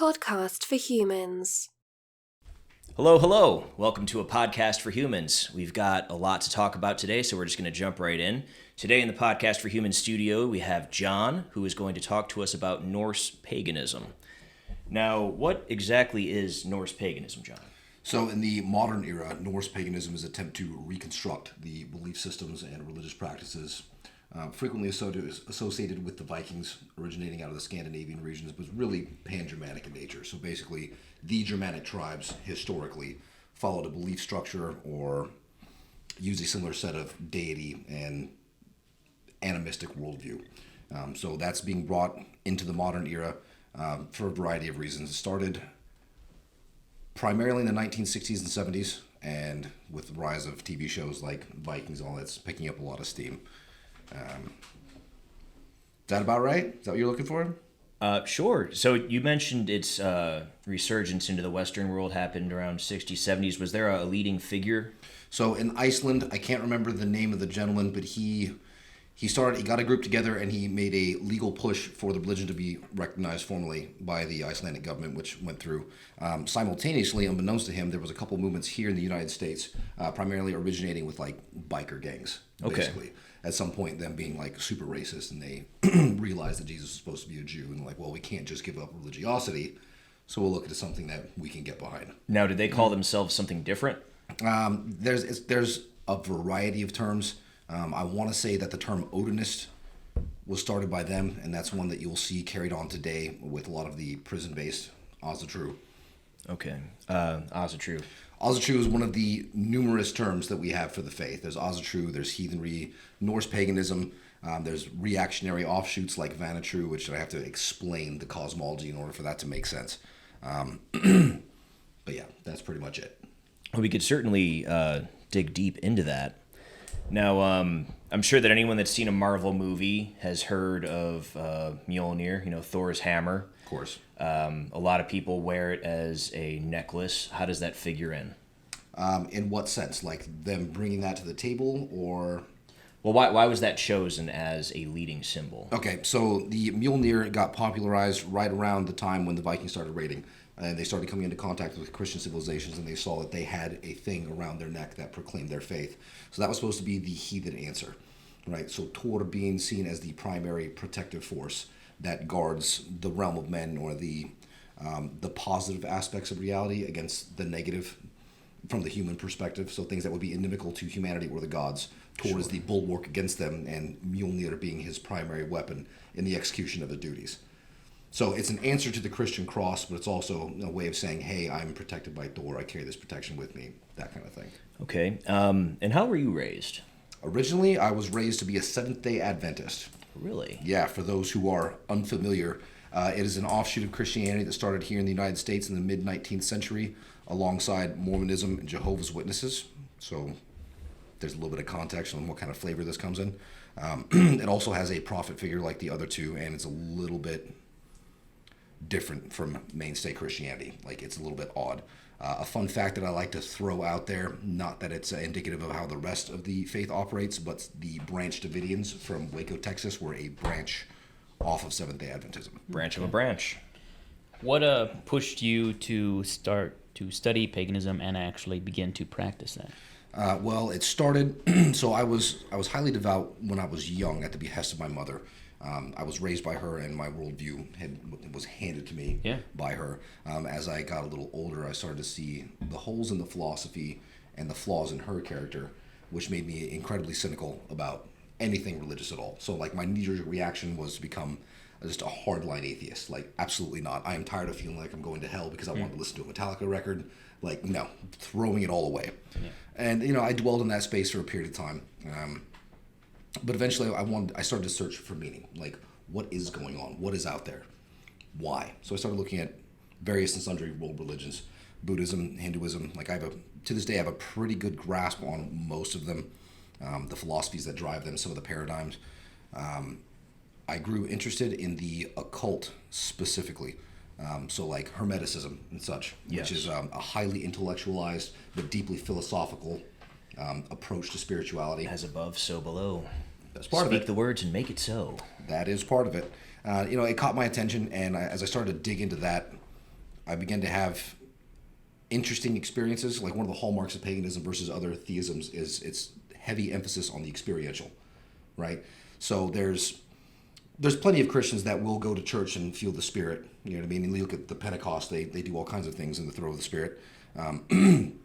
podcast for humans. Hello, hello. Welcome to a podcast for humans. We've got a lot to talk about today, so we're just going to jump right in. Today in the Podcast for Humans studio, we have John, who is going to talk to us about Norse paganism. Now, what exactly is Norse paganism, John? So in the modern era, Norse paganism is an attempt to reconstruct the belief systems and religious practices frequently associated with the Vikings, originating out of the Scandinavian regions, but really pan-Germanic in nature. So basically, the Germanic tribes historically followed a belief structure or used a similar set of deity and animistic worldview. So that's being brought into the modern era for a variety of reasons. It started primarily in the 1960s and 70s, and with the rise of TV shows like Vikings and all that's picking up a lot of steam. Is that about right? Is that what you're looking for? Sure. So you mentioned its resurgence into the Western world happened around 60s, 70s. Was there a leading figure? So in Iceland, I can't remember the name of the gentleman, but he got a group together and he made a legal push for the religion to be recognized formally by the Icelandic government, which went through. Simultaneously, unbeknownst to him, there was a couple movements here in the United States, primarily originating with like biker gangs, basically. Okay. At some point, them being like super racist, and they realized that Jesus was supposed to be a Jew, and like, well, we can't just give up religiosity, so we'll look into something that we can get behind. Now, did they call themselves something different? There's a variety of terms. I want to say that the term Odinist was started by them, and that's one that you'll see carried on today with a lot of the prison-based Asatru. Okay, Asatru. Asatru is one of the numerous terms that we have for the faith. There's Asatru, there's heathenry, Norse paganism, there's reactionary offshoots like Vanatru, which I have to explain the cosmology in order for that to make sense. But yeah, that's pretty much it. Well, we could certainly dig deep into that. Now, I'm sure that anyone that's seen a Marvel movie has heard of Mjolnir, Thor's hammer. Of course. A lot of people wear it as a necklace. How does that figure in? In what sense? Like them bringing that to the table, or? Well, why was that chosen as a leading symbol? Okay, so the Mjolnir got popularized right around the time when the Vikings started raiding. And they started coming into contact with Christian civilizations, and they saw that they had a thing around their neck that proclaimed their faith. So that was supposed to be the heathen answer, right? So Thor being seen as the primary protective force that guards the realm of men, or the positive aspects of reality against the negative from the human perspective. So things that would be inimical to humanity or the gods. Thor is the bulwark against them, and Mjolnir being his primary weapon in the execution of the duties. So it's an answer to the Christian cross, but it's also a way of saying, hey, I'm protected by Thor. I carry this protection with me, that kind of thing. Okay. And how were you raised? Originally, I was raised to be a Seventh-day Adventist. Really? Yeah, for those who are unfamiliar, it is an offshoot of Christianity that started here in the United States in the mid-19th century alongside Mormonism and Jehovah's Witnesses. So there's a little bit of context on what kind of flavor this comes in. It also has a prophet figure like the other two, and it's a little bit different from mainstay Christianity. Like, it's a little bit odd. A fun fact that I like to throw out there, not that it's indicative of how the rest of the faith operates, but the Branch Davidians from Waco, Texas were a branch off of Seventh-day Adventism. Branch of a branch. What pushed you to start to study paganism and actually begin to practice that? Well, it started, so I was highly devout when I was young at the behest of my mother. I was raised by her, and my worldview was handed to me by her. As I got a little older, I started to see the holes in the philosophy and the flaws in her character, which made me incredibly cynical about anything religious at all. So, like, my knee-jerk reaction was to become just a hardline atheist. Like, absolutely not. I am tired of feeling like I'm going to hell because I wanted to listen to a Metallica record. Like, no, throwing it all away. Yeah. And, I dwelled in that space for a period of time. But eventually I started to search for meaning. Like, what is going on? What is out there? Why? So I started looking at various and sundry world religions, Buddhism, Hinduism. Like, to this day, I have a pretty good grasp on most of them, the philosophies that drive them, some of the paradigms. I grew interested in the occult specifically. So like Hermeticism and such, which is a highly intellectualized but deeply philosophical approach to spirituality. As above, so below. That's part of it. Speak the words and make it so. That is part of it. It caught my attention, and as I started to dig into that, I began to have interesting experiences. Like one of the hallmarks of paganism versus other theisms is its heavy emphasis on the experiential, right? So there's plenty of Christians that will go to church and feel the Spirit. You know what I mean? And you look at the Pentecost; they do all kinds of things in the throw of the Spirit.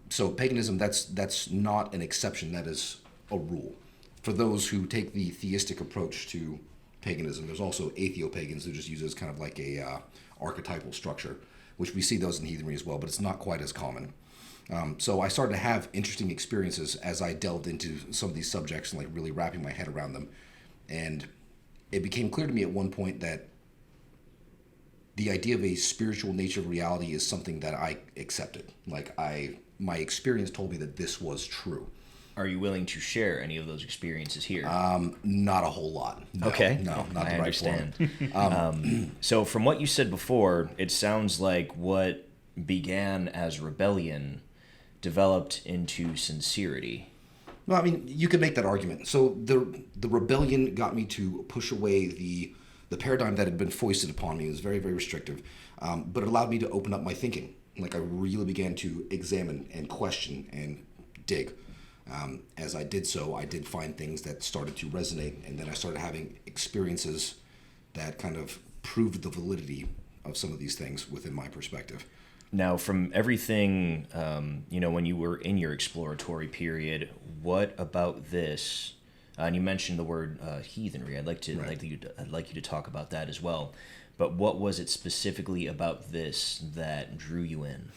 So paganism, that's not an exception. That is a rule. For those who take the theistic approach to paganism, there's also atheopagans who just use it as kind of like a archetypal structure, which we see those in heathenry as well, but it's not quite as common. So I started to have interesting experiences as I delved into some of these subjects and like really wrapping my head around them. And it became clear to me at one point that the idea of a spiritual nature of reality is something that I accepted. Like my experience told me that this was true. Are you willing to share any of those experiences here? Not a whole lot. No, okay. No, not I the right understand. So from what you said before, it sounds like what began as rebellion developed into sincerity. No, I mean, you could make that argument. So the rebellion got me to push away the paradigm that had been foisted upon me. It was very, very restrictive, but it allowed me to open up my thinking. Like I really began to examine and question and dig. As I did so, I did find things that started to resonate, and then I started having experiences that kind of proved the validity of some of these things within my perspective. Now, from everything, when you were in your exploratory period, what about this? And you mentioned the word heathenry. I'd like you to talk about that as well. But what was it specifically about this that drew you in?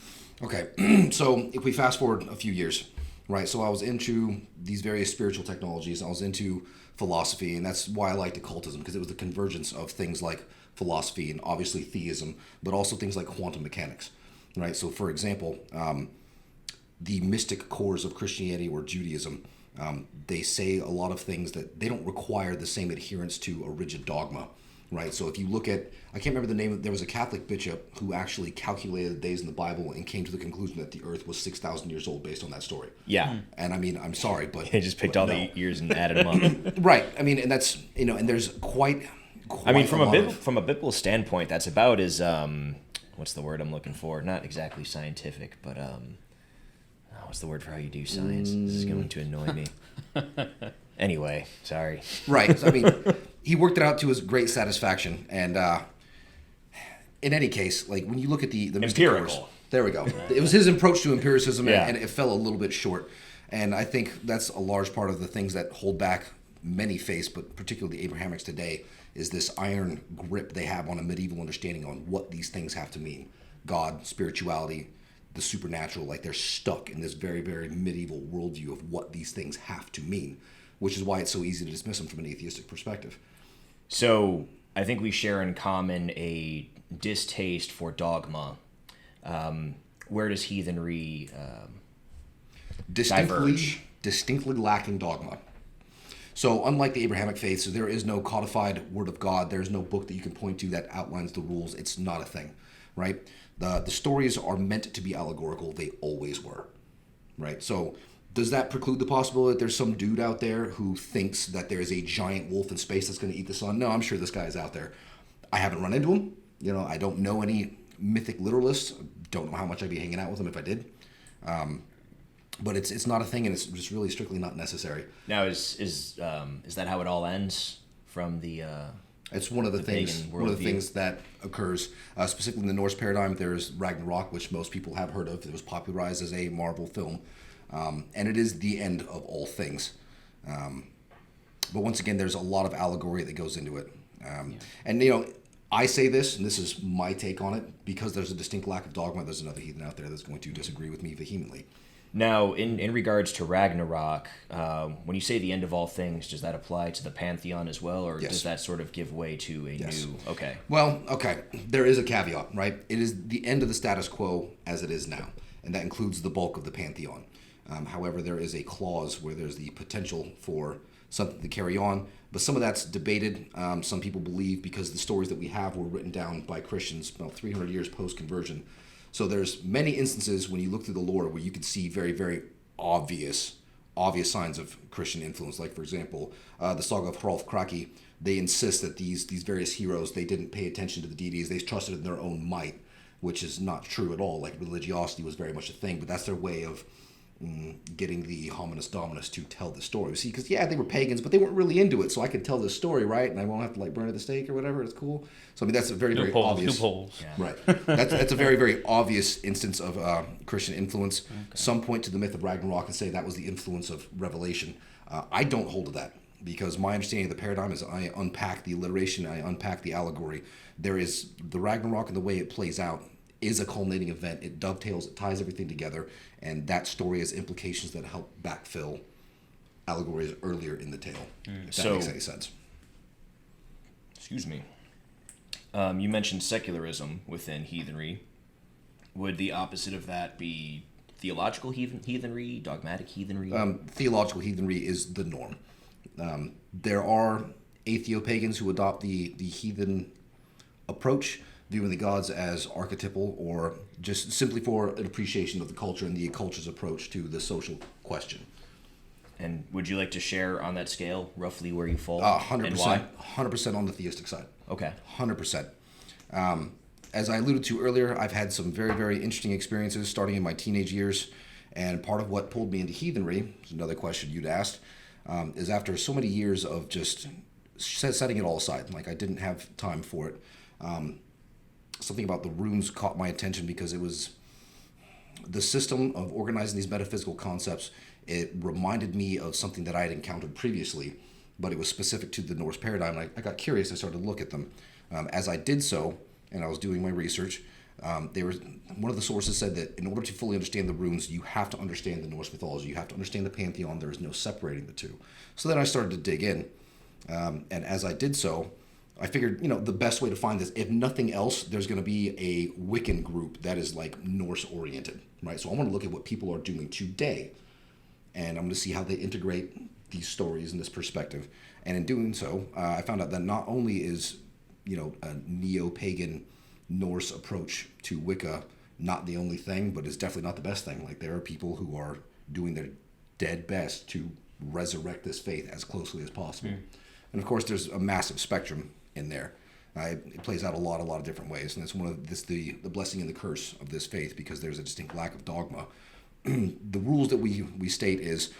Okay, so if we fast forward a few years, right? So I was into these various spiritual technologies. I was into philosophy, and that's why I liked occultism, because it was the convergence of things like philosophy and obviously theism, but also things like quantum mechanics, right? So, for example, the mystic cores of Christianity or Judaism, they say a lot of things that they don't require the same adherence to a rigid dogma, right? So if you look at, I can't remember the name, there was a Catholic bishop who actually calculated the days in the Bible and came to the conclusion that the earth was 6,000 years old based on that story. Yeah. And I mean, I'm sorry, but... He just picked all the years and added them up. Right. I mean, and that's, and there's quite I mean, from a biblical standpoint, that's about as, what's the word I'm looking for? Not exactly scientific, but what's the word for how you do science? This is going to annoy me. Anyway, sorry. Right. I mean, he worked it out to his great satisfaction. And in any case, like when you look at the empirical. Course, there we go. It was his approach to empiricism, yeah. and it fell a little bit short. And I think that's a large part of the things that hold back many faiths, but particularly the Abrahamics today, is this iron grip they have on a medieval understanding on what these things have to mean. God, spirituality, the supernatural, like they're stuck in this very, very medieval worldview of what these things have to mean, which is why it's so easy to dismiss them from an atheistic perspective. So I think we share in common a distaste for dogma. Where does heathenry diverge? Distinctly lacking dogma. So unlike the Abrahamic faith, so there is no codified word of God. There's no book that you can point to that outlines the rules. It's not a thing, right? The stories are meant to be allegorical. They always were, right? So does that preclude the possibility that there's some dude out there who thinks that there is a giant wolf in space that's going to eat the sun? No, I'm sure this guy is out there. I haven't run into him. I don't know any mythic literalists. Don't know how much I'd be hanging out with them if I did. But it's not a thing, and it's just really strictly not necessary. Now, is that how it all ends from the? It's one of the things. One of the things that occurs specifically in the Norse paradigm. There's Ragnarok, which most people have heard of. It was popularized as a Marvel film, and it is the end of all things. But once again, there's a lot of allegory that goes into it, and I say this, and this is my take on it, because there's a distinct lack of dogma. There's another heathen out there that's going to disagree with me vehemently. Now, in regards to Ragnarok, when you say the end of all things, does that apply to the pantheon as well, or does that sort of give way to a new... Okay. Well, okay. There is a caveat, right? It is the end of the status quo as it is now, and that includes the bulk of the pantheon. However, there is a clause where there's the potential for something to carry on, but some of that's debated. Some people believe because the stories that we have were written down by Christians about 300 years post-conversion. So there's many instances when you look through the lore where you can see very, very obvious signs of Christian influence. Like, for example, the saga of Hrolf Kraki, they insist that these various heroes, they didn't pay attention to the deities. They trusted in their own might. which is not true at all. Like religiosity was very much a thing, but that's their way of getting the hominus dominus to tell the story. See, because they were pagans, but they weren't really into it, so I can tell this story, right? And I won't have to like burn at the stake or whatever. It's cool. So I mean, that's a very, very obvious. Loopholes. Yeah. Right. That's a very, very obvious instance of Christian influence. Okay. Some point to the myth of Ragnarok and say that was the influence of Revelation. I don't hold to that, because my understanding of the paradigm is I unpack the alliteration, I unpack the allegory. There is the Ragnarok, and the way it plays out is a culminating event. It dovetails, it ties everything together, and that story has implications that help backfill allegories earlier in the tale, if that makes any sense. Excuse me. You mentioned secularism within heathenry. Would the opposite of that be theological heathenry, dogmatic heathenry? Theological heathenry is the norm. There are atheo-pagans who adopt the heathen approach, viewing the gods as archetypal or just simply for an appreciation of the culture and the culture's approach to the social question. And would you like to share on that scale roughly where you fall? 100%. And why? 100% on the theistic side. Okay. 100%. As I alluded to earlier, I've had some very, very interesting experiences starting in my teenage years. And part of what pulled me into heathenry, is another question you'd asked, is after so many years of just setting it all aside. Like I didn't have time for it. Something about the runes caught my attention because it was the system of organizing these metaphysical concepts. It reminded me of something that I had encountered previously, but it was specific to the Norse paradigm. And I got curious. I started to look at them. As I did so, and I was doing my research, one of the sources said that in order to fully understand the runes, you have to understand the Norse mythology. You have to understand the pantheon. There is no separating the two. So then I started to dig in, and as I did so, I figured, the best way to find this, if nothing else, there's going to be a Wiccan group that is like Norse oriented, right? So I want to look at what people are doing today, and I'm going to see how they integrate these stories and this perspective. And in doing so, I found out that not only is, a neo-pagan Norse approach to Wicca not the only thing, but it's definitely not the best thing. Like there are people who are doing their dead best to resurrect this faith as closely as possible. And of course, there's a massive spectrum in there. It plays out a lot of different ways, and it's the blessing and the curse of this faith, because there's a distinct lack of dogma. The rules that we state is,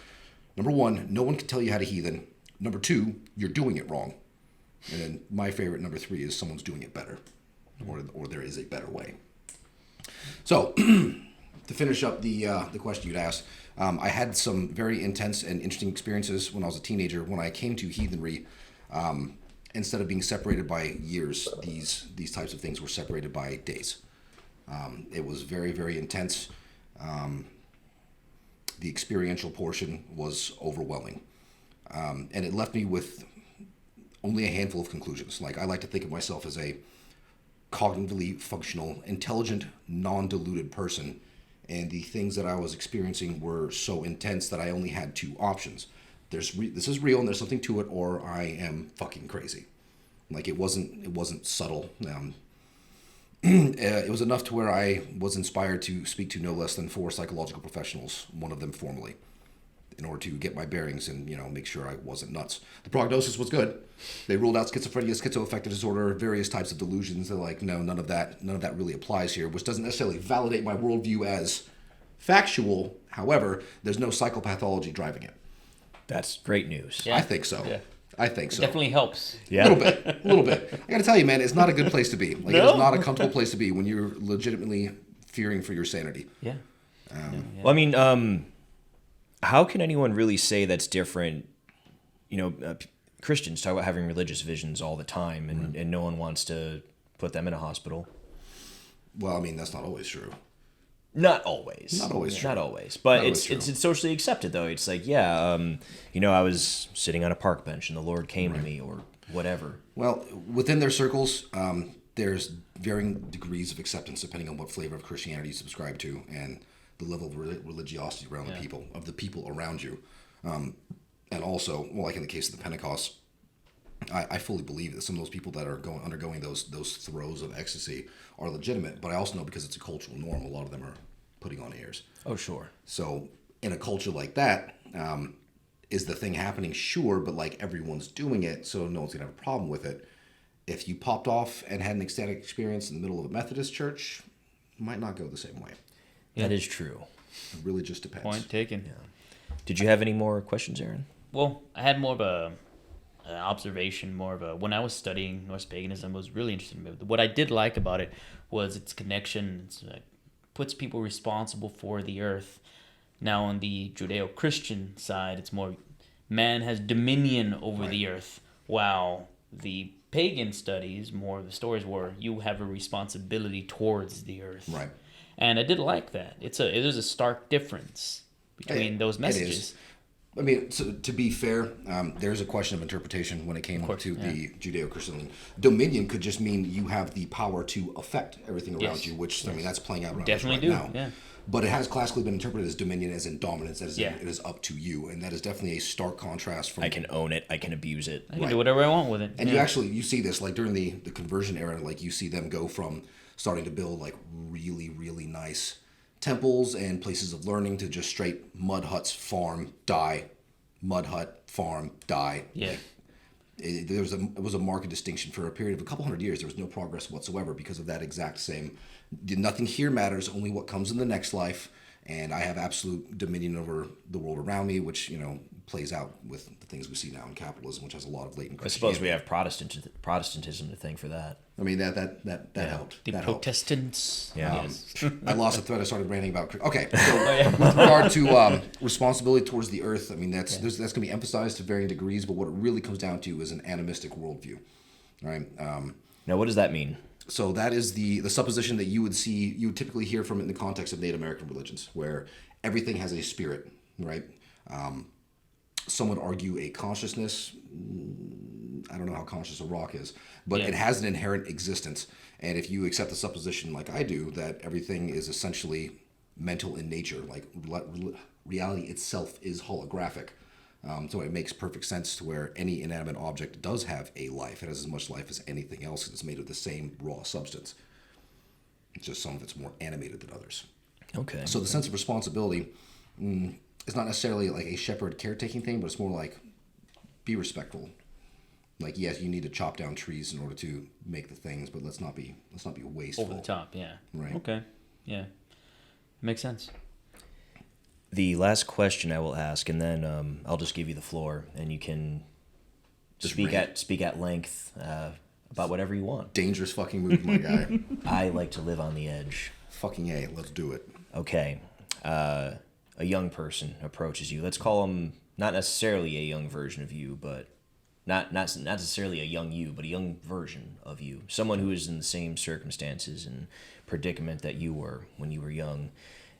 number one, no one can tell you how to heathen. Number two, you're doing it wrong. And then my favorite, number three, is someone's doing it better, or there is a better way. So, to finish up the question you'd asked, I had some very intense and interesting experiences when I was a teenager. When I came to heathenry, instead of being separated by years, these types of things were separated by days. It was very, very intense. The experiential portion was overwhelming. And it left me with only a handful of conclusions. Like, I like to think of myself as a cognitively functional, intelligent, non-deluded person. And the things that I was experiencing were so intense that I only had two options. This is real and there's something to it, or I am fucking crazy. Like, it wasn't subtle. It was enough to where I was inspired to speak to no less than 4 psychological professionals, one of them formally, in order to get my bearings and, make sure I wasn't nuts. The prognosis was good. They ruled out schizophrenia, schizoaffective disorder, various types of delusions. They're like, no, none of that really applies here, which doesn't necessarily validate my worldview as factual. However, there's no psychopathology driving it. That's great news. Yeah. I think so. Yeah. I think so. It definitely helps. Yeah. A little bit. I got to tell you, man, it's not a good place to be. Like, no? It is not a comfortable place to be when you're legitimately fearing for your sanity. Yeah. Well, I mean, how can anyone really say that's different? Christians talk about having religious visions all the time, and no one wants to put them in a hospital. Well, I mean, that's not always true. Not always. Not always true. Not always. But it's socially accepted, though. It's like, I was sitting on a park bench and the Lord came to me, or whatever. Well, within their circles, there's varying degrees of acceptance depending on what flavor of Christianity you subscribe to and the level of religiosity around the people around you. And also, like in the case of the Pentecost, I fully believe that some of those people that are undergoing those throes of ecstasy are legitimate, but I also know because it's a cultural norm, a lot of them are putting on airs. Oh, sure. So in a culture like that, is the thing happening? Sure, but like everyone's doing it, so no one's going to have a problem with it. If you popped off and had an ecstatic experience in the middle of a Methodist church, might not go the same way. That is true. It really just depends. Point taken. Yeah. Did you have any more questions, Aaron? Well, I had more of an observation, when I was studying Norse paganism, I was really interested in it. What I did like about it was its connection. It's like, puts people responsible for the earth. Now on the Judeo-Christian side, it's more man has dominion over the earth, while the pagan studies, more of the stories were you have a responsibility towards the earth. Right. And I did like that. It is a stark difference between those messages. It is. I mean, so to be fair, there's a question of interpretation when it came to the Judeo-Christian. Dominion could just mean you have the power to affect everything around you, which, I mean, that's playing out around us right now. Yeah. But it has classically been interpreted as dominion, as in dominance, as in it is up to you. And that is definitely a stark contrast from... I can own it. I can abuse it. I can do whatever I want with it. And you see this, like, during the conversion era, like, you see them go from starting to build, like, really, really nice temples and places of learning to just straight mud huts, farm, die, mud hut, farm, die. Yeah. It was a marked distinction for a period of a couple hundred years. There was no progress whatsoever because of that exact same. Nothing here matters, only what comes in the next life. And I have absolute dominion over the world around me, which, plays out with the things we see now in capitalism, which has a lot of latent Christianity. I suppose we have Protestantism to thank for that. I mean, that helped. The that Protestants. Yeah. I lost a thread. I started ranting about... Okay, so with regard to responsibility towards the earth, I mean, that's going to be emphasized to varying degrees, but what it really comes down to is an animistic worldview. All right? Now, what does that mean? So that is the supposition that you would typically hear from it in the context of Native American religions, where everything has a spirit, right? Some would argue a consciousness. I don't know how conscious a rock is, but it has an inherent existence. And if you accept the supposition like I do, that everything is essentially mental in nature, like reality itself is holographic. So it makes perfect sense to where any inanimate object does have a life. It has as much life as anything else. It's made of the same raw substance. It's just some of it's more animated than others. Okay. So the sense of responsibility is not necessarily like a shepherd caretaking thing, but it's more like be respectful. Like, yes, you need to chop down trees in order to make the things, but let's not be wasteful. Over the top, yeah. Right. Okay. Yeah. Makes sense. The last question I will ask, and then I'll just give you the floor, and you can speak at length about whatever you want. Dangerous fucking move, my guy. I like to live on the edge. Fucking A, let's do it. Okay. A young person approaches you. Let's call them not necessarily a young version of you, but not necessarily a young you, but a young version of you. Someone who is in the same circumstances and predicament that you were when you were young.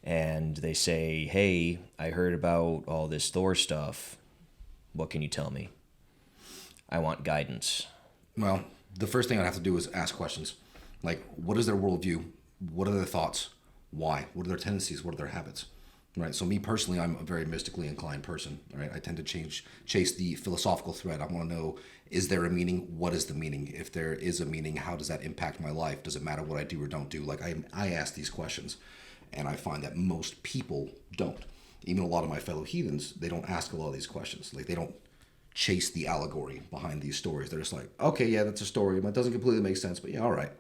And they say, hey, I heard about all this Thor stuff. What can you tell me? I want guidance. Well, the first thing I'd have to do is ask questions. Like, what is their worldview? What are their thoughts? Why? What are their tendencies? What are their habits? Right. So me personally, I'm a very mystically inclined person. Right. I tend to chase the philosophical thread. I want to know, is there a meaning? What is the meaning? If there is a meaning, how does that impact my life? Does it matter what I do or don't do? Like I ask these questions. And I find that most people don't. Even a lot of my fellow heathens, they don't ask a lot of these questions. Like, they don't chase the allegory behind these stories. They're just like, okay, yeah, that's a story. It doesn't completely make sense, but yeah, all right.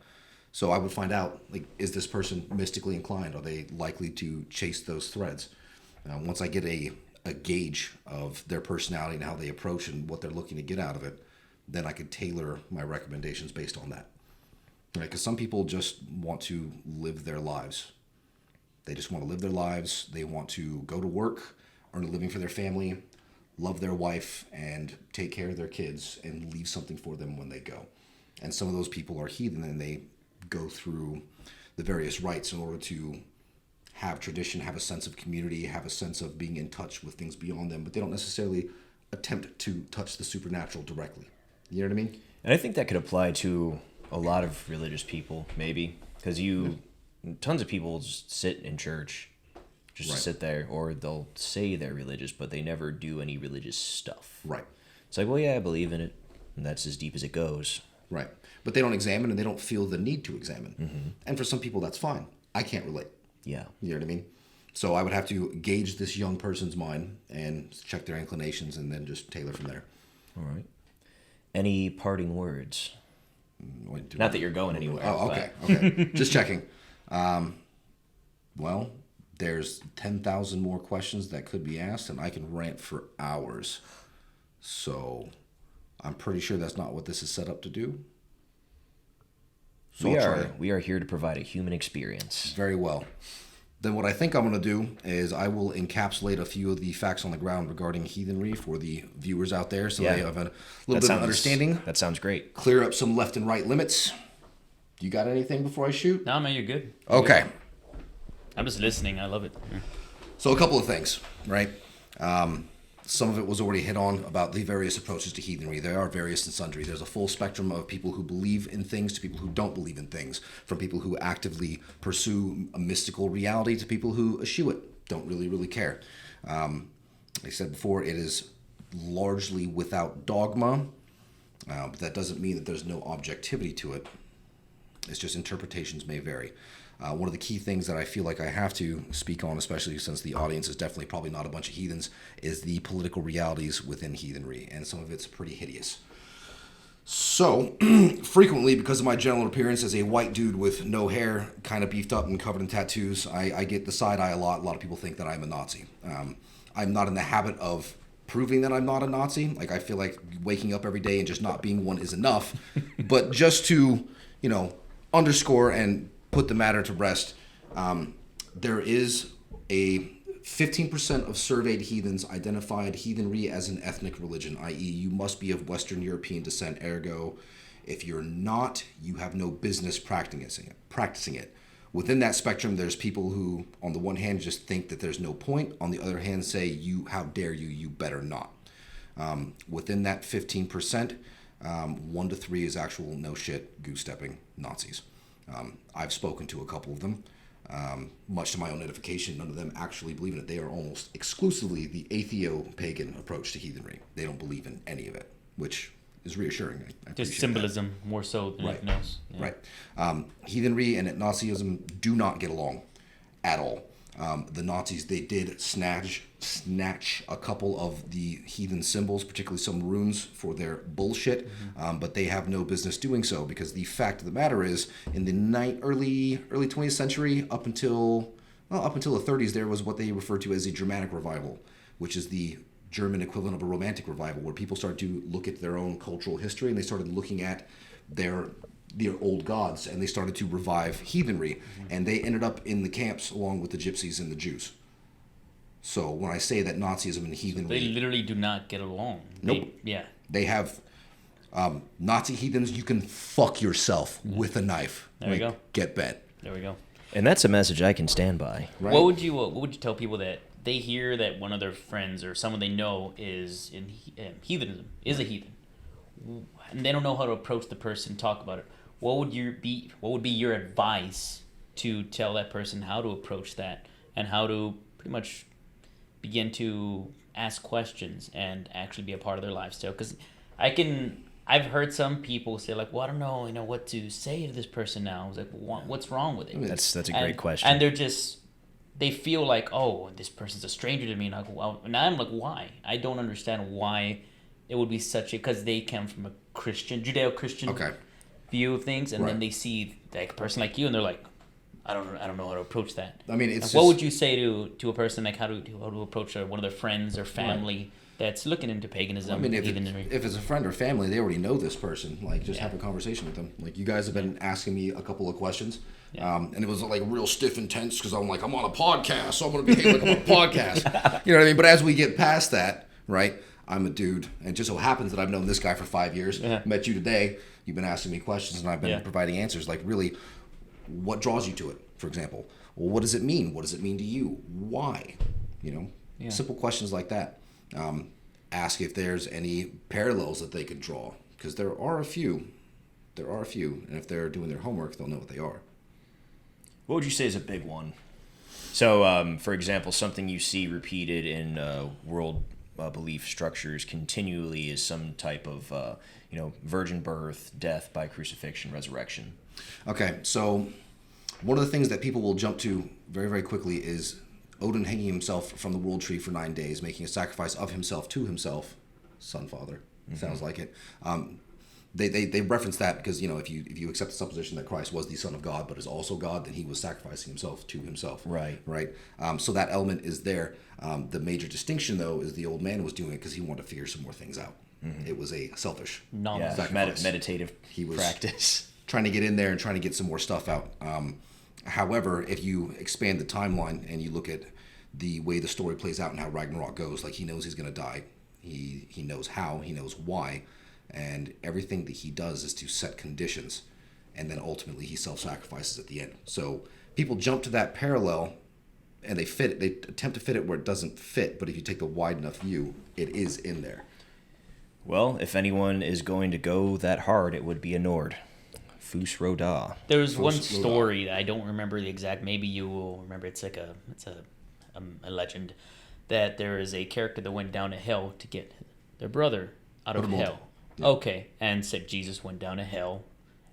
So I would find out, like, is this person mystically inclined? Are they likely to chase those threads? Once I get a gauge of their personality and how they approach and what they're looking to get out of it, then I could tailor my recommendations based on that. Right? Because some people just want to live their lives. They just want to live their lives. They want to go to work, earn a living for their family, love their wife, and take care of their kids and leave something for them when they go. And some of those people are heathen, and they go through the various rites in order to have tradition, have a sense of community, have a sense of being in touch with things beyond them, but they don't necessarily attempt to touch the supernatural directly. You know what I mean? And I think that could apply to a lot of religious people, maybe, because tons of people just sit in church, sit there, or they'll say they're religious, but they never do any religious stuff. Right. It's like, well, yeah, I believe in it, and that's as deep as it goes. Right. But they don't examine, and they don't feel the need to examine. Mm-hmm. And for some people, that's fine. I can't relate. Yeah. You know what I mean? So I would have to gauge this young person's mind and check their inclinations and then just tailor from there. All right. Any parting words? Not that you're going anywhere. Oh, okay. Okay. Just checking. Well, there's 10,000 more questions that could be asked, and I can rant for hours. So I'm pretty sure that's not what this is set up to do. So We are here to provide a human experience. Very well. Then what I think I'm going to do is I will encapsulate a few of the facts on the ground regarding heathenry for the viewers out there, so they have a little bit of understanding. That sounds great. Clear up some left and right limits. You got anything before I shoot? No, man, you're good. Okay. I'm just listening. I love it. So a couple of things, right? Some of it was already hit on about the various approaches to heathenry. There are various and sundry. There's a full spectrum of people who believe in things to people who don't believe in things, from people who actively pursue a mystical reality to people who eschew it, don't really care. Like I said before, it is largely without dogma, but that doesn't mean that there's no objectivity to it. It's just interpretations may vary. One of the key things that I feel like I have to speak on, especially since the audience is definitely probably not a bunch of heathens, is the political realities within heathenry, and some of it's pretty hideous. So, frequently, because of my general appearance as a white dude with no hair, kind of beefed up and covered in tattoos, I get the side eye a lot. A lot of people think that I'm a Nazi. I'm not in the habit of proving that I'm not a Nazi. Like, I feel like waking up every day and just not being one is enough. But just to, underscore and put the matter to rest, there is a 15% of surveyed heathens identified heathenry as an ethnic religion, i.e. you must be of Western European descent, ergo, if you're not, you have no business practicing it. Within that spectrum, there's people who, on the one hand, just think that there's no point, on the other hand, say, how dare you, you better not. Within that 15%, 1 to 3 is actual no shit, goose-stepping Nazis. I've spoken to a couple of them. Much to my own edification, none of them actually believe in it. They are almost exclusively the atheo-pagan approach to heathenry. They don't believe in any of it, which is reassuring. I just symbolism that. More so than anything else. Yeah. Right. Heathenry and Nazism do not get along at all. The Nazis, they did snatch a couple of the heathen symbols, particularly some runes, for their bullshit, but they have no business doing so, because the fact of the matter is, in the early 20th century, up until the 30s, there was what they referred to as a Germanic revival, which is the German equivalent of a Romantic revival, where people started to look at their own cultural history, and they started looking at their old gods, and they started to revive heathenry, and they ended up in the camps along with the gypsies and the Jews. So when I say that Nazism and heathenry, they literally do not get along. Nope. They have Nazi heathens. You can fuck yourself with a knife. There we go. Get bent. There we go. And that's a message I can stand by. Right? What would you tell people that they hear that one of their friends or someone they know is in heathenism, is a heathen, and they don't know how to approach the person, talk about it? What would be your advice to tell that person how to approach that and how to pretty much begin to ask questions and actually be a part of their lifestyle? Because I've heard some people say, like, well, I don't know, what to say to this person now. I was like, well, what's wrong with it? That's a great question. And they feel like, oh, this person's a stranger to me. And I'm like, why? I don't understand why it would be because they come from a Judeo-Christian view of things, and then they see like a person like you, and they're like, I don't know how to approach that. I mean, it's what would you say to a person, like how to approach one of their friends or family that's looking into paganism? I mean, if it's a friend or family, they already know this person. Like, just have a conversation with them. Like, you guys have been asking me a couple of questions, and it was like real stiff and tense because I'm like, I'm on a podcast, so I'm going to behave like I'm on a podcast. You know what I mean? But as we get past that, right? I'm a dude, and it just so happens that I've known this guy for 5 years. Met you today. You've been asking me questions, and I've been providing answers. Like, really, what draws you to it, for example? Well, what does it mean? What does it mean to you? Why? Simple questions like that. Ask if there's any parallels that they could draw, because there are a few. And if they're doing their homework, they'll know what they are. What would you say is a big one? So, for example, something you see repeated in world belief structures continually is some type of, virgin birth, death by crucifixion, resurrection. Okay, so one of the things that people will jump to very, very quickly is Odin hanging himself from the world tree for 9 days, making a sacrifice of himself to himself, Son, Father, sounds like it. They reference that because, if you accept the supposition that Christ was the Son of God but is also God, then he was sacrificing himself to himself. Right. So that element is there. The major distinction, though, is the old man was doing it because he wanted to figure some more things out. It was a selfish sacrifice. Meditative practice. Trying to get in there and trying to get some more stuff out. However, if you expand the timeline and you look at the way the story plays out and how Ragnarok goes, like he knows he's going to die. He knows how, he knows why, and everything that he does is to set conditions, and then ultimately he self-sacrifices at the end. So people jump to that parallel and they attempt to fit it where it doesn't fit, but if you take the wide enough view, it is in there. Well, if anyone is going to go that hard, it would be a Nord. Fus Roda. There was one story that I don't remember the exact. Maybe you will remember. It's a legend that there is a character that went down to hell to get their brother out of hell. Yeah. Okay, and said Jesus went down to hell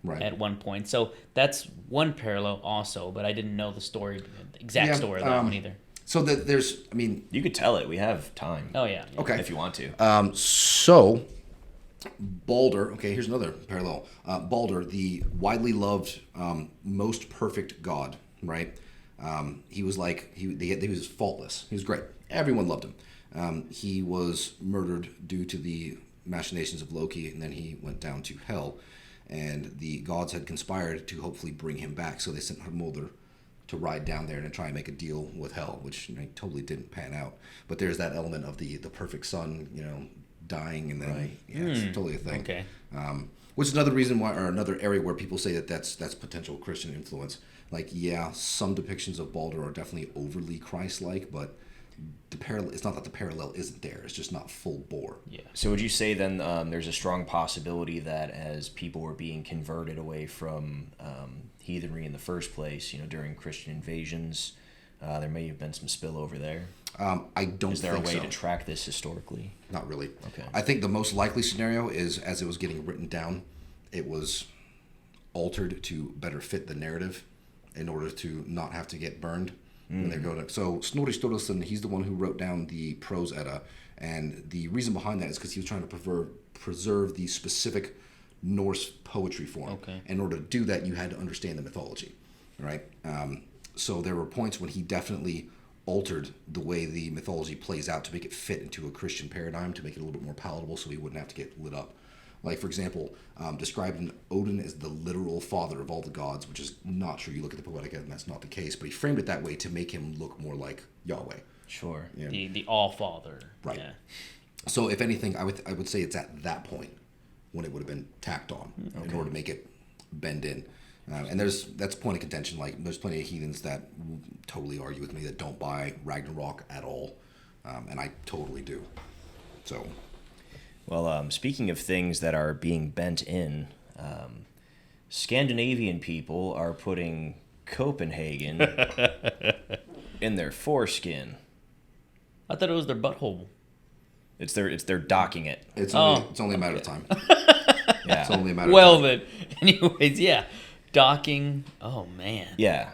at one point. So that's one parallel also, but I didn't know the exact story of that one either. So there's, you could tell it. We have time. Oh yeah. Okay. If you want to. So Balder. Okay, here's another parallel. Balder, the widely loved, most perfect god, right? He was he was faultless. He was great. Everyone loved him. He was murdered due to the machinations of Loki, and then he went down to hell. And the gods had conspired to hopefully bring him back, so they sent Hermodr to ride down there and try and make a deal with hell, which totally didn't pan out. But there's that element of the perfect son, dying, and then it's totally a thing. Okay. Which is another reason why, or another area where people say that's potential Christian influence. Like, some depictions of Balder are definitely overly Christ-like, but the parallel. It's not that the parallel isn't there. It's just not full bore. Yeah. So would you say then there's a strong possibility that as people were being converted away from heathenry in the first place, during Christian invasions, there may have been some spillover there? I don't think so. Is there a way to track this historically? Not really. Okay. I think the most likely scenario is as it was getting written down, it was altered to better fit the narrative in order to not have to get burned when they go to. So Snorri Sturluson, he's the one who wrote down the Prose Edda, and the reason behind that is because he was trying to preserve the specific Norse poetry form. Okay. In order to do that, you had to understand the mythology, right? So there were points when he definitely altered the way the mythology plays out to make it fit into a Christian paradigm, to make it a little bit more palatable so he wouldn't have to get lit up. Like, for example, describing Odin as the literal father of all the gods, which is not true. You look at the Poetic Edda, and that's not the case. But he framed it that way to make him look more like Yahweh. Sure. Yeah. The All-Father. Right. Yeah. So if anything, I would say it's at that point when it would have been tacked on in order to make it bend in. And that's a point of contention. Like, there's plenty of heathens that totally argue with me that don't buy Ragnarok at all, and I totally do. So, well, speaking of things that are being bent in, Scandinavian people are putting Copenhagen in their foreskin. I thought it was their butthole. They're docking it. it's only a matter of time. Yeah. It's only a matter Well, of time. then, anyways, yeah. Docking. Oh, man. Yeah.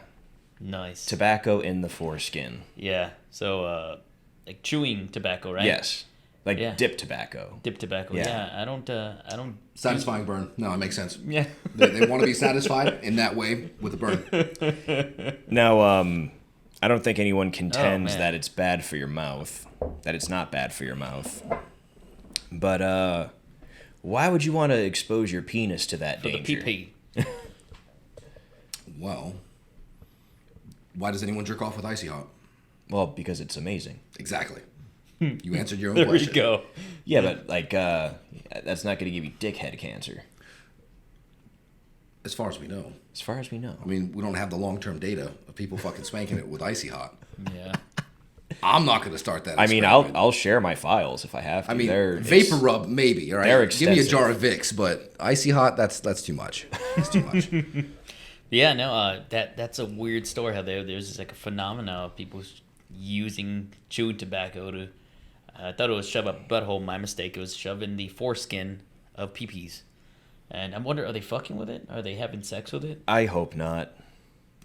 Nice. Tobacco in the foreskin. Yeah. So, like chewing tobacco, right? Yes. Like dip tobacco. Dip tobacco. Yeah. Yeah. I don't. Satisfying burn. No, it makes sense. Yeah. They want to be satisfied in that way with a burn. Now, I don't think anyone contends man. that it's bad for your mouth. That it's not bad for your mouth. But why would you want to expose your penis to that For the danger? pee-pee. Well, why does anyone jerk off with icy hot? Well, because it's amazing. Exactly. You answered your own There question. we go. Yeah, but like that's not going to give you dickhead cancer. As far as we know. As far as we know. I mean, we don't have the long-term data of people fucking spanking it with icy hot. Yeah. I'm not going to start that. I mean, experiment. I'll share my files if I have to. I mean, They're- vapor rub maybe. All right, they're give me a jar extensive. of Vicks, but icy hot that's too much. It's too much. Yeah, no, that's a weird story how there's just like a phenomena of people using chewed tobacco to. I thought it was shove up butthole. My mistake. It was shove in the foreskin of peepees. And I wonder, are they fucking with it? Are they having sex with it? I hope not.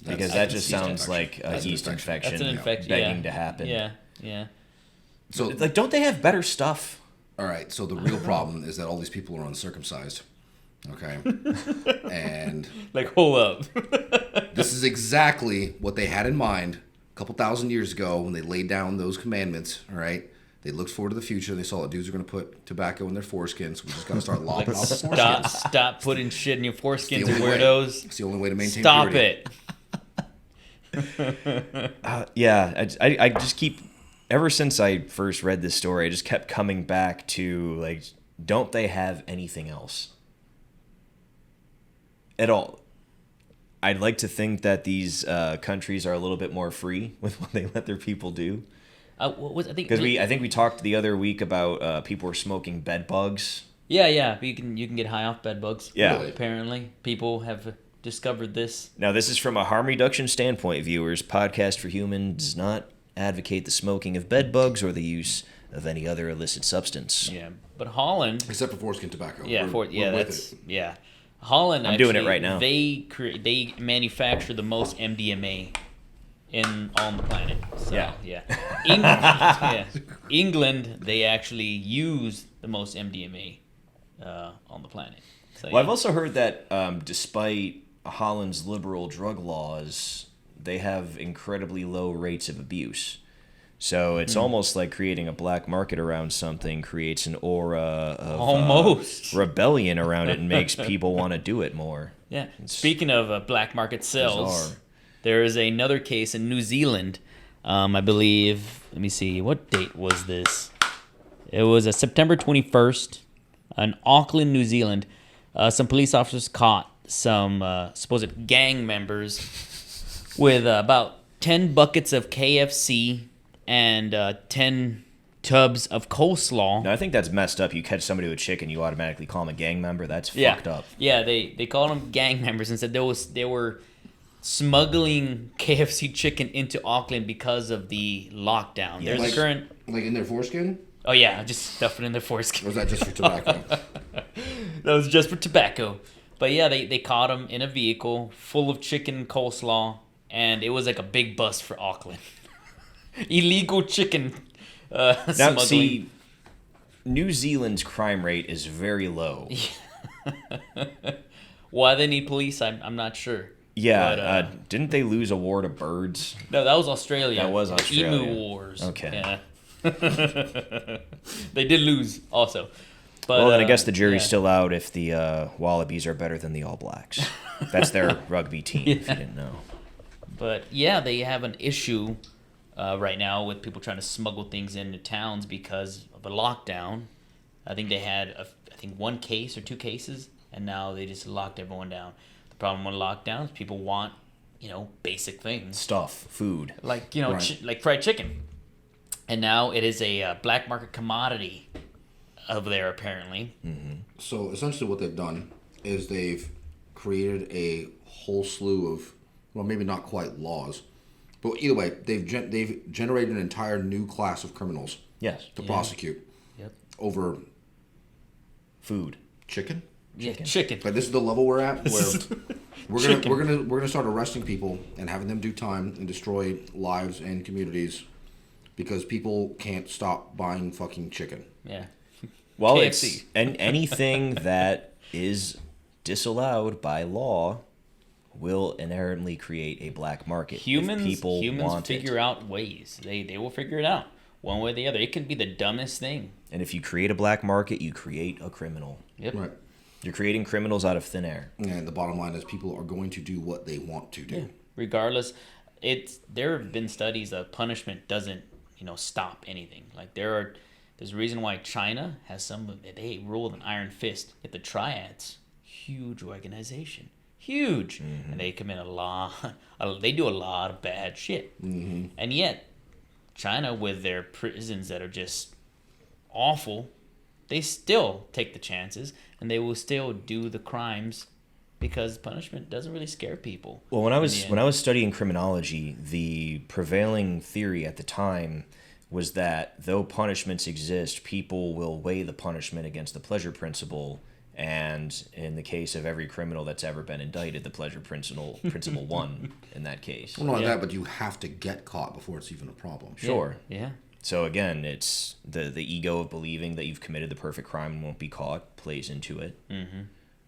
Because that just yeast sounds infection. like a That's an yeast infection. infection, That's an infection. begging Yeah. to happen. Yeah. So, Like, don't they have better stuff? all right. So the real problem is that all these people are uncircumcised, Okay, and like, hold up. this is exactly what they had in mind a couple thousand years ago when they laid down those commandments. All right, they looked forward to the future. They saw that dudes are going to put tobacco in their foreskins. We just got to start lopping off the foreskins. Stop putting shit in your foreskins, It's the only weirdos. It's the only way to maintain Stop purity. it. Yeah, I just keep, ever since I first read this story, I just kept coming back to, like, don't they have anything else at all? I'd like to think that these countries are a little bit more free with what they let their people do. I think Because I think we talked the other week about people were smoking bed bugs. Yeah, you can get high off bed bugs. Yeah. Really? Apparently, people have discovered this. Now, this is from a harm reduction standpoint, viewers. Podcast for Humans does not advocate the smoking of bed bugs or the use of any other illicit substance. Yeah, but Holland. Except for foreskin tobacco. Yeah, We're with that's it. yeah. Holland. I'm actually, doing it right now. They manufacture the most MDMA on the planet. So, Yeah. England, they actually use the most MDMA on the planet. So, Well, I've also heard that despite Holland's liberal drug laws, they have incredibly low rates of abuse. So it's almost like creating a black market around something creates an aura of Almost. rebellion around it and makes people want to do it more. Yeah. Speaking of black market sales, bizarre. there is another case in New Zealand. I believe. Let me see. What date was this? It was September 21st in Auckland, New Zealand. Some police officers caught some supposed gang members with about 10 buckets of KFC and 10 tubs of coleslaw. Now, I think that's messed up. You catch somebody with chicken, you automatically call them a gang member. That's fucked up. Yeah, they called them gang members and said they were smuggling KFC chicken into Auckland because of the lockdown. Yeah. There's a current. Like in their foreskin? Oh yeah, just stuff it in their Or foreskin. was that just for tobacco? That was just for tobacco. But yeah, they caught him in a vehicle full of chicken and coleslaw, and it was like a big bust for Auckland. Illegal chicken Now, smuggling. see, New Zealand's crime rate is very low. Why they need police, I'm not sure. Yeah, But, didn't they lose a war to birds? No, that was Australia. That was The Australia. Emu Wars. Okay. Yeah. They did lose also. But, Well, then I guess the jury's yeah. still out if the Wallabies are better than the All Blacks. That's their rugby team, if you didn't know. But yeah, they have an issue right now with people trying to smuggle things into towns because of a lockdown. I think they had one case or two cases, and now they just locked everyone down. The problem with lockdowns, people want basic things Stuff, food. like Right. like fried chicken, and now it is a black market commodity over there apparently. So essentially what they've done is they've created a whole slew of, well, maybe not quite laws, but either way, they've generated an entire new class of criminals Yes. to prosecute Yep. over Food. chicken. Yeah, chicken. But this is the level we're at where we're gonna start arresting people and having them do time and destroy lives and communities because people can't stop buying fucking chicken. Yeah. Well, KFC. it's anything that is disallowed by law will inherently create a black market. If Humans people want figure it. out ways. They will figure it out one way or the other. It can be the dumbest thing. And if you create a black market, you create a criminal. Yep. Right. You're creating criminals out of thin air. And the bottom line is people are going to do what they want to do. Regardless, there have been studies that punishment doesn't stop anything. Like there's a reason why China has they rule with an iron fist. Yet the triads, huge organization, huge, and they commit they do a lot of bad shit. And yet China, with their prisons that are just awful, they still take the chances and they will still do the crimes because punishment doesn't really scare people. Well, when I in was the end. studying criminology, the prevailing theory at the time was that though punishments exist, people will weigh the punishment against the pleasure principle. And in the case of every criminal that's ever been indicted, the pleasure principle won in that case. Well, not Yeah. that, but you have to get caught before it's even a problem. Sure. Yeah. So again, it's the ego of believing that you've committed the perfect crime and won't be caught plays into it.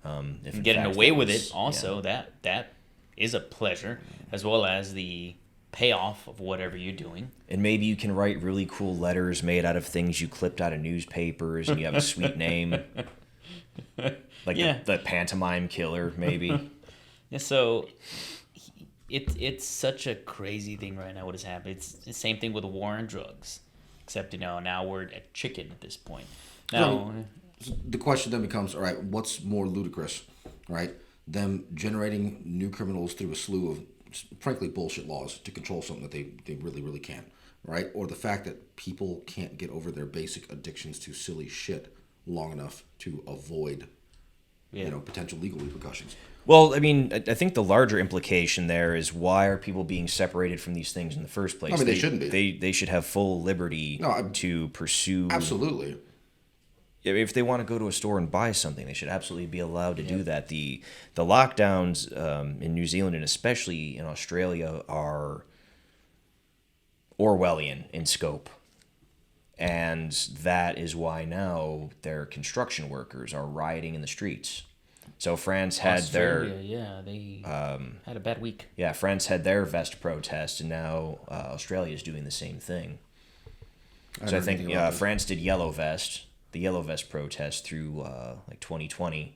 If And in getting fact away that with was- it also, that is a pleasure, as well as the payoff of whatever you're doing. And maybe you can write really cool letters made out of things you clipped out of newspapers, and you have a sweet name, like Yeah. the pantomime killer, maybe. Yeah, so it's such a crazy thing right now what has happened. It's the same thing with the war on drugs, except now we're at chicken at this point. Now, So the question then becomes, all right, what's more ludicrous, right? Them generating new criminals through a slew of, frankly, bullshit laws to control something that they really, really can't, right? Or the fact that people can't get over their basic addictions to silly shit long enough to avoid, potential legal repercussions. Well, I mean, I think the larger implication there is, why are people being separated from these things in the first place? I mean, they shouldn't be. They should have full liberty to pursue. Absolutely. If they want to go to a store and buy something, they should absolutely be allowed to do that. The lockdowns in New Zealand, and especially in Australia, are Orwellian in scope. And that is why now their construction workers are rioting in the streets. So France had they had a bad week. Yeah, France had their vest protest, and now Australia is doing the same thing. So I think France did the yellow vest protest through like 2020,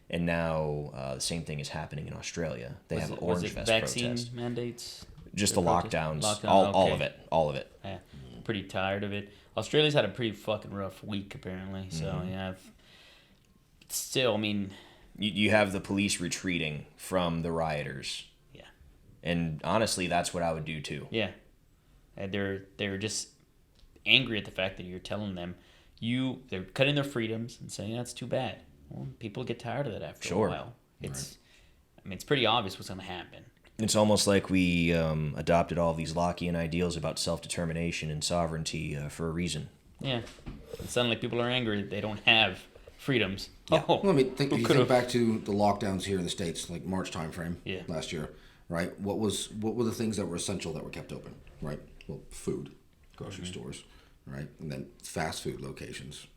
and now the same thing is happening in Australia. They have an orange vest vaccine protest. mandates? Just the lockdowns, all of it. Yeah, pretty tired of it. Australia's had a pretty fucking rough week apparently. So still, I mean, You have the police retreating from the rioters. Yeah. And honestly, that's what I would do too. Yeah. And they're just angry at the fact that you're telling them they're cutting their freedoms and saying that's too bad. Well, people get tired of that after a while. It's pretty obvious what's going to happen. It's almost like we adopted all these Lockean ideals about self-determination and sovereignty for a reason. Yeah. And suddenly people are angry that they don't have freedoms. Yeah. Oh, Well, I mean, if you think back to the lockdowns here in the States, like March timeframe last year, right? What were the things that were essential that were kept open, right? Well, food, grocery stores, right? And then fast food locations.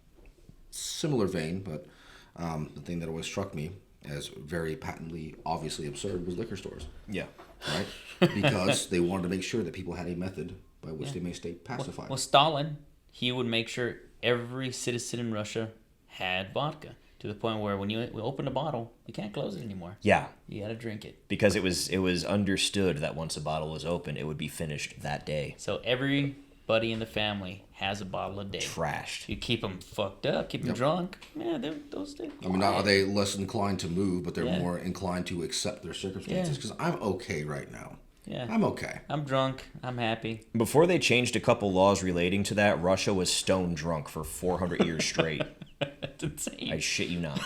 Similar vein, but the thing that always struck me as very patently, obviously absurd was liquor stores. Yeah. Right? Because they wanted to make sure that people had a method by which they may stay pacified. Well, Stalin, he would make sure every citizen in Russia had vodka, to the point where when you open a bottle, you can't close it anymore. Yeah. You got to drink it. Because it was understood that once a bottle was open, it would be finished that day. So everybody in the family has a bottle a day. Trashed. You keep them fucked up, keep them drunk. Yeah, those days. I mean, not are they less inclined to move, but they're more inclined to accept their circumstances. Because I'm okay right now. Yeah. I'm okay. I'm drunk. I'm happy. Before they changed a couple laws relating to that, Russia was stone drunk for 400 years straight. That's insane. I shit you not.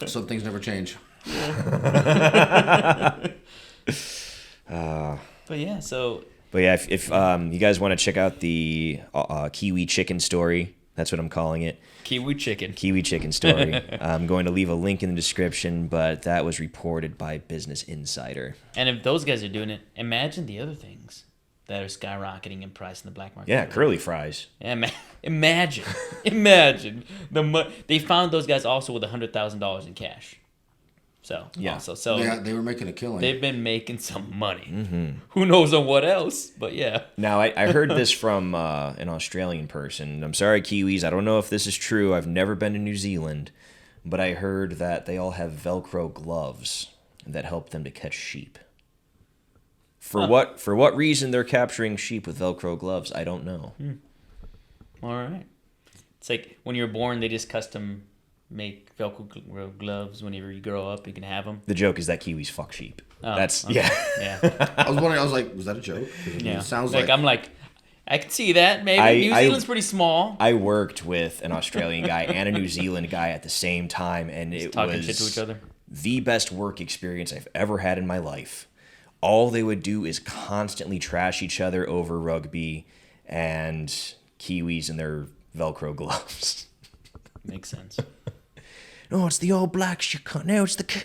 Some things never change. But yeah, so But yeah, if you guys want to check out the Kiwi chicken story, that's what I'm calling it. Kiwi chicken. Kiwi chicken story. I'm going to leave a link in the description, but that was reported by Business Insider. And if those guys are doing it, imagine the other things that are skyrocketing in price in the black market. Yeah, curly fries. Yeah, imagine they found those guys also with $100,000 in cash. So Yeah. so Yeah, they were making a killing. they've been making some money. Mm-hmm. Who knows on what else? But yeah. Now, I heard this from an Australian person. I'm sorry, Kiwis. I don't know if this is true. I've never been to New Zealand. But I heard that they all have Velcro gloves that help them to catch sheep. For what reason they're capturing sheep with Velcro gloves, I don't know. All right. It's like when you're born, they just custom make Velcro gloves. Whenever you grow up, you can have them. The joke is that Kiwis fuck sheep. Oh, That's okay. yeah. I was wondering. I was like, was that a joke? Yeah. It sounds I'm like, I can see that. Maybe New Zealand's pretty small. I worked with an Australian guy and a New Zealand guy at the same time, and it Talking was shit to each other. the best work experience I've ever had in my life. All they would do is constantly trash each other over rugby and Kiwis and their Velcro gloves. Makes sense. No, it's the All Blacks, you cunt. No, it's the...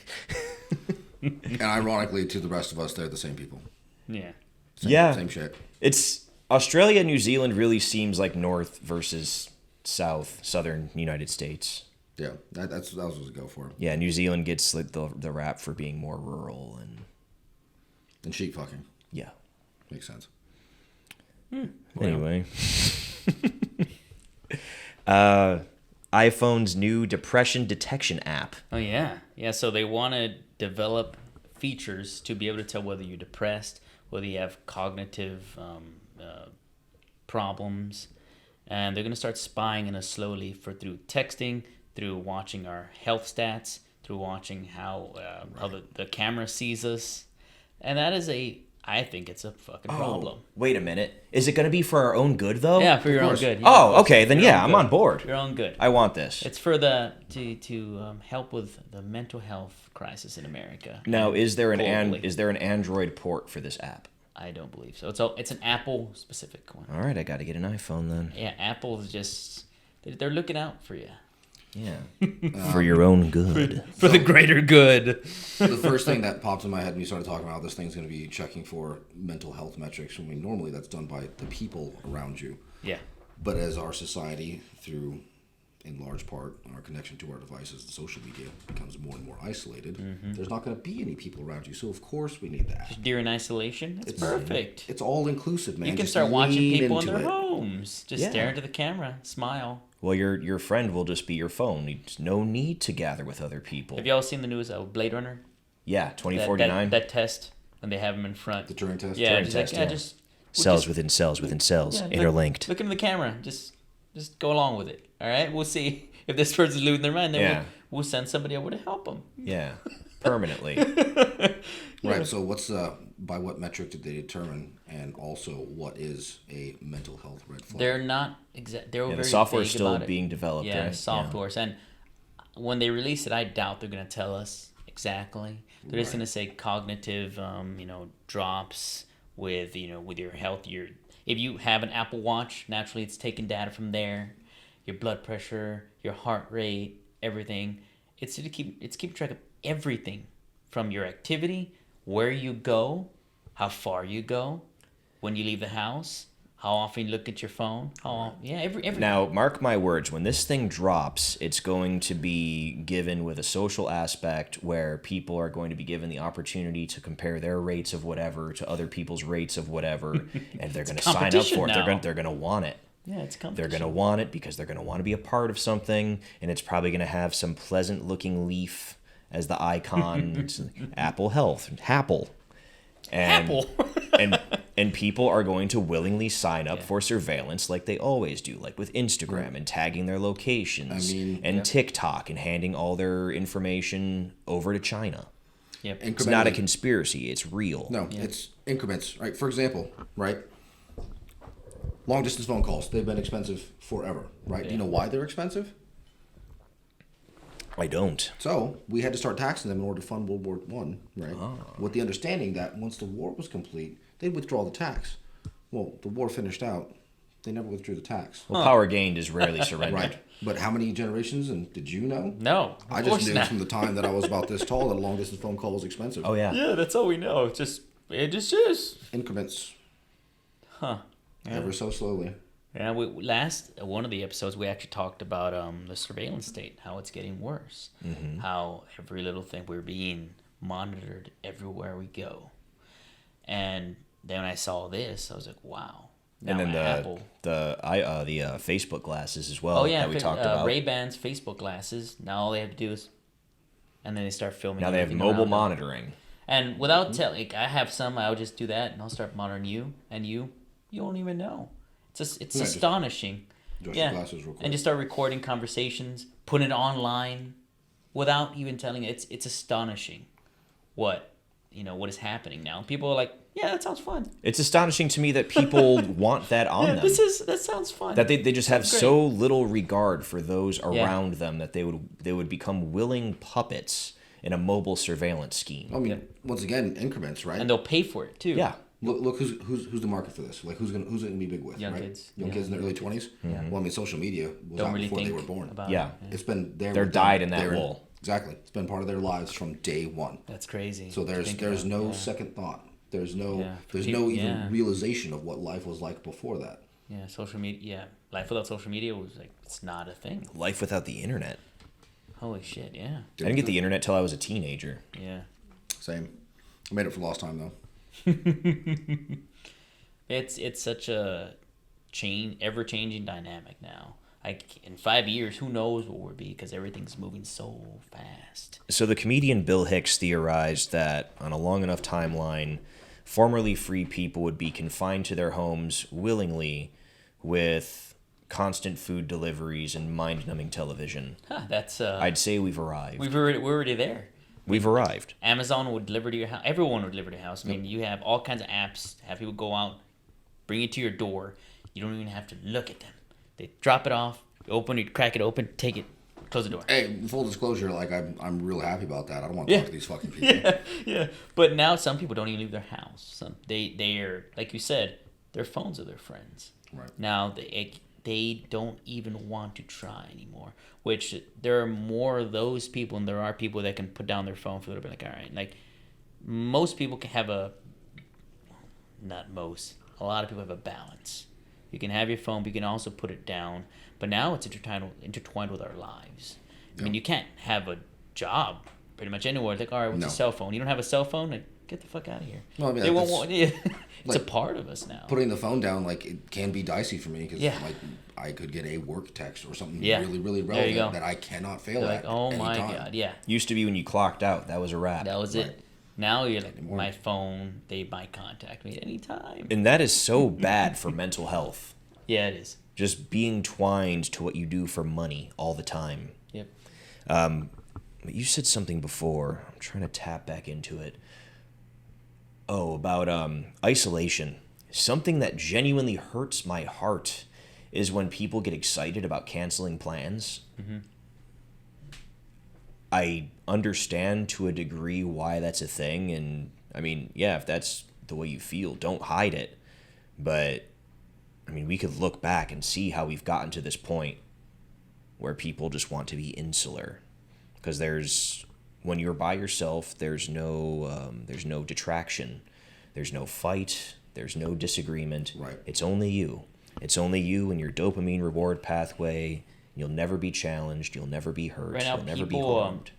and ironically, to the rest of us, they're the same people. Yeah. Same shit. It's... Australia and New Zealand really seems like North versus South, Southern United States. Yeah, that was what I go for. Yeah, New Zealand gets like the rap for being more rural And sheep fucking. yeah. Makes sense. Anyway. iPhone's new depression detection app. Oh yeah, yeah. So they want to develop features to be able to tell whether you're depressed, whether you have cognitive problems, and they're gonna start spying on us slowly through texting, through watching our health stats, through watching how the camera sees us, and that is I think it's a fucking problem. Wait a minute. Is it going to be for our own good, though? Yeah, for your own good. Yeah, oh, okay. Then yeah, I'm on board. Your own good. I want this. It's for to help with the mental health crisis in America. Now, is there an globally. Android port for this app? I don't believe so. It's an Apple specific one. All right, I got to get an iPhone then. Yeah, Apple's just they're looking out for you. Yeah. For your own good. For the greater good. The first thing that popped in my head when you started talking about this thing's going to be checking for mental health metrics. I mean, normally that's done by the people around you. Yeah. But as our society, through, in large part, our connection to our devices and social media becomes more and more isolated, there's not going to be any people around you. So, of course, we need that. During isolation, it's perfect. It's all inclusive, man. You can Just start watching lean people in into their it. homes. Just stare into the camera, smile. Well, your friend will just be your phone. There's no need to gather with other people. Have y'all seen the news Blade Runner? Yeah, 2049. That test when they have him in front. The Turing test? Yeah, Turing just test, like, yeah. just cells within cells within cells, yeah, interlinked. Look into the camera. Just go along with it. All right, we'll see if this person's losing their mind. Then we'll send somebody over to help them. Yeah, permanently. Right. So by what metric did they determine, and also what is a mental health red flag? They're not exact. They're very the software is vague still about it. being developed. Yeah, right? softwares, and when they release it, I doubt they're gonna tell us exactly. They're just gonna say cognitive, drops with your health. If you have an Apple Watch, naturally it's taking data from there, your blood pressure, your heart rate, everything. It's keep track of everything from your activity, where you go, how far you go, when you leave the house, how often you look at your phone. Every Now, mark my words, when this thing drops, it's going to be given with a social aspect where people are going to be given the opportunity to compare their rates of whatever to other people's rates of whatever, and they're going to sign up for it. Now. They're going to want it. Yeah, it's competition. They're going to want it because they're going to want to be a part of something, and it's probably going to have some pleasant-looking leaf as the icon. It's Apple Health, Happle. Apple. and people are going to willingly sign up for surveillance like they always do, like with Instagram and tagging their locations TikTok and handing all their information over to China. Yep. It's not a conspiracy. It's real. No, it's increments, right? For example, right? Long distance phone calls, they've been expensive forever, right? Yeah. Do you know why they're expensive? I don't. So we had to start taxing them in order to fund World War One, right? With the understanding that once the war was complete, they'd withdraw the tax. Well, the war finished out, they never withdrew the tax. Well, power gained is rarely surrendered. Right. But how many generations, and did you know? No, I just knew from the time that I was about this tall that a long distance phone call was expensive. Oh, yeah. Yeah, that's all we know. It just is. Increments. Huh. Yeah. Ever so slowly. Yeah, one of the episodes we actually talked about the surveillance state, how it's getting worse, how every little thing we're being monitored everywhere we go, and then when I saw this, I was like, wow. And then the Facebook glasses as well. Oh yeah, that we talked about. Ray-Ban's Facebook glasses. Now all they have to do is, and then they start filming. Now they have mobile monitoring. And without telling, I have some. I'll just do that, and I'll start monitoring you, and you don't even know. It's astonishing. Just the glasses real quick. And just start recording conversations, put it online, without even telling it. It's astonishing, what is happening now. People are like, yeah, that sounds fun. It's astonishing to me that people want that on them. That sounds fun. That they just have so little regard for those around them that they would become willing puppets in a mobile surveillance scheme. I mean, once again, increments, right? And they'll pay for it too. Yeah. Look who's the market for this? Like who's gonna be big with? Young right? kids. Young kids in their early 20s. Yeah. Well, I mean, social media was Don't out really before think they were born. about Yeah. it. It's been there. They're dyed in that role. Exactly. It's been part of their lives from day one. That's crazy. So there's no second thought. There's no even realization of what life was like before that. Yeah, social media. Yeah, life without social media was like it's not a thing. Life without the internet. Holy shit, yeah. I didn't get the internet till I was a teenager. Yeah. Same. I made it for lost time, though. It's such a ever-changing dynamic now. Like, in 5 years, who knows what we'll be, because everything's moving so fast. So the comedian Bill Hicks theorized that on a long enough timeline, formerly free people would be confined to their homes willingly with constant food deliveries and mind-numbing television. That's I'd say we've arrived. we're already there. We've arrived. Amazon would deliver to your house. Everyone would deliver to your house. I mean, you have all kinds of apps. Have people go out, bring it to your door. You don't even have to look at them. They drop it off. You crack it open, take it, close the door. Hey, full disclosure, like I'm real happy about that. I don't want to talk to these fucking people. Yeah. But now some people don't even leave their house. They're like you said, their phones are their friends. Right. Now they don't even want to try anymore. Which there are more of those people, and there are people that can put down their phone for a little bit. Like, all right, like most people can have not most. A lot of people have a balance. You can have your phone, but you can also put it down. But now it's intertwined with our lives. I mean, you can't have a job pretty much anywhere. Like, all right, what's a cell phone? You don't have a cell phone? Like, get the fuck out of here. Well, I mean, they won't want you. It's like, a part of us now. Putting the phone down, like, it can be dicey for me because, Yeah. like, I could get a work text or something Yeah. really, really There you go. relevant that I cannot fail They're at. like, oh my anytime. God, yeah. Used to be when you clocked out, that was a wrap. That was Right. it. Now you're like, my phone, they might contact me at any time. And that is so bad for mental health. Yeah, it is. Just being twined to what you do for money all the time. Yep. But you said something before. I'm trying to tap back into it. Oh, about isolation. Something that genuinely hurts my heart is when people get excited about canceling plans. Mm-hmm. I understand to a degree why that's a thing. And, I mean, yeah, if that's the way you feel, don't hide it. But, I mean, we could look back and see how we've gotten to this point where people just want to be insular. Because when you're by yourself, there's no detraction. There's no fight. There's no disagreement. Right. It's only you. It's only you and your dopamine reward pathway. You'll never be challenged. You'll never be hurt. Right now, You'll never be people, harmed.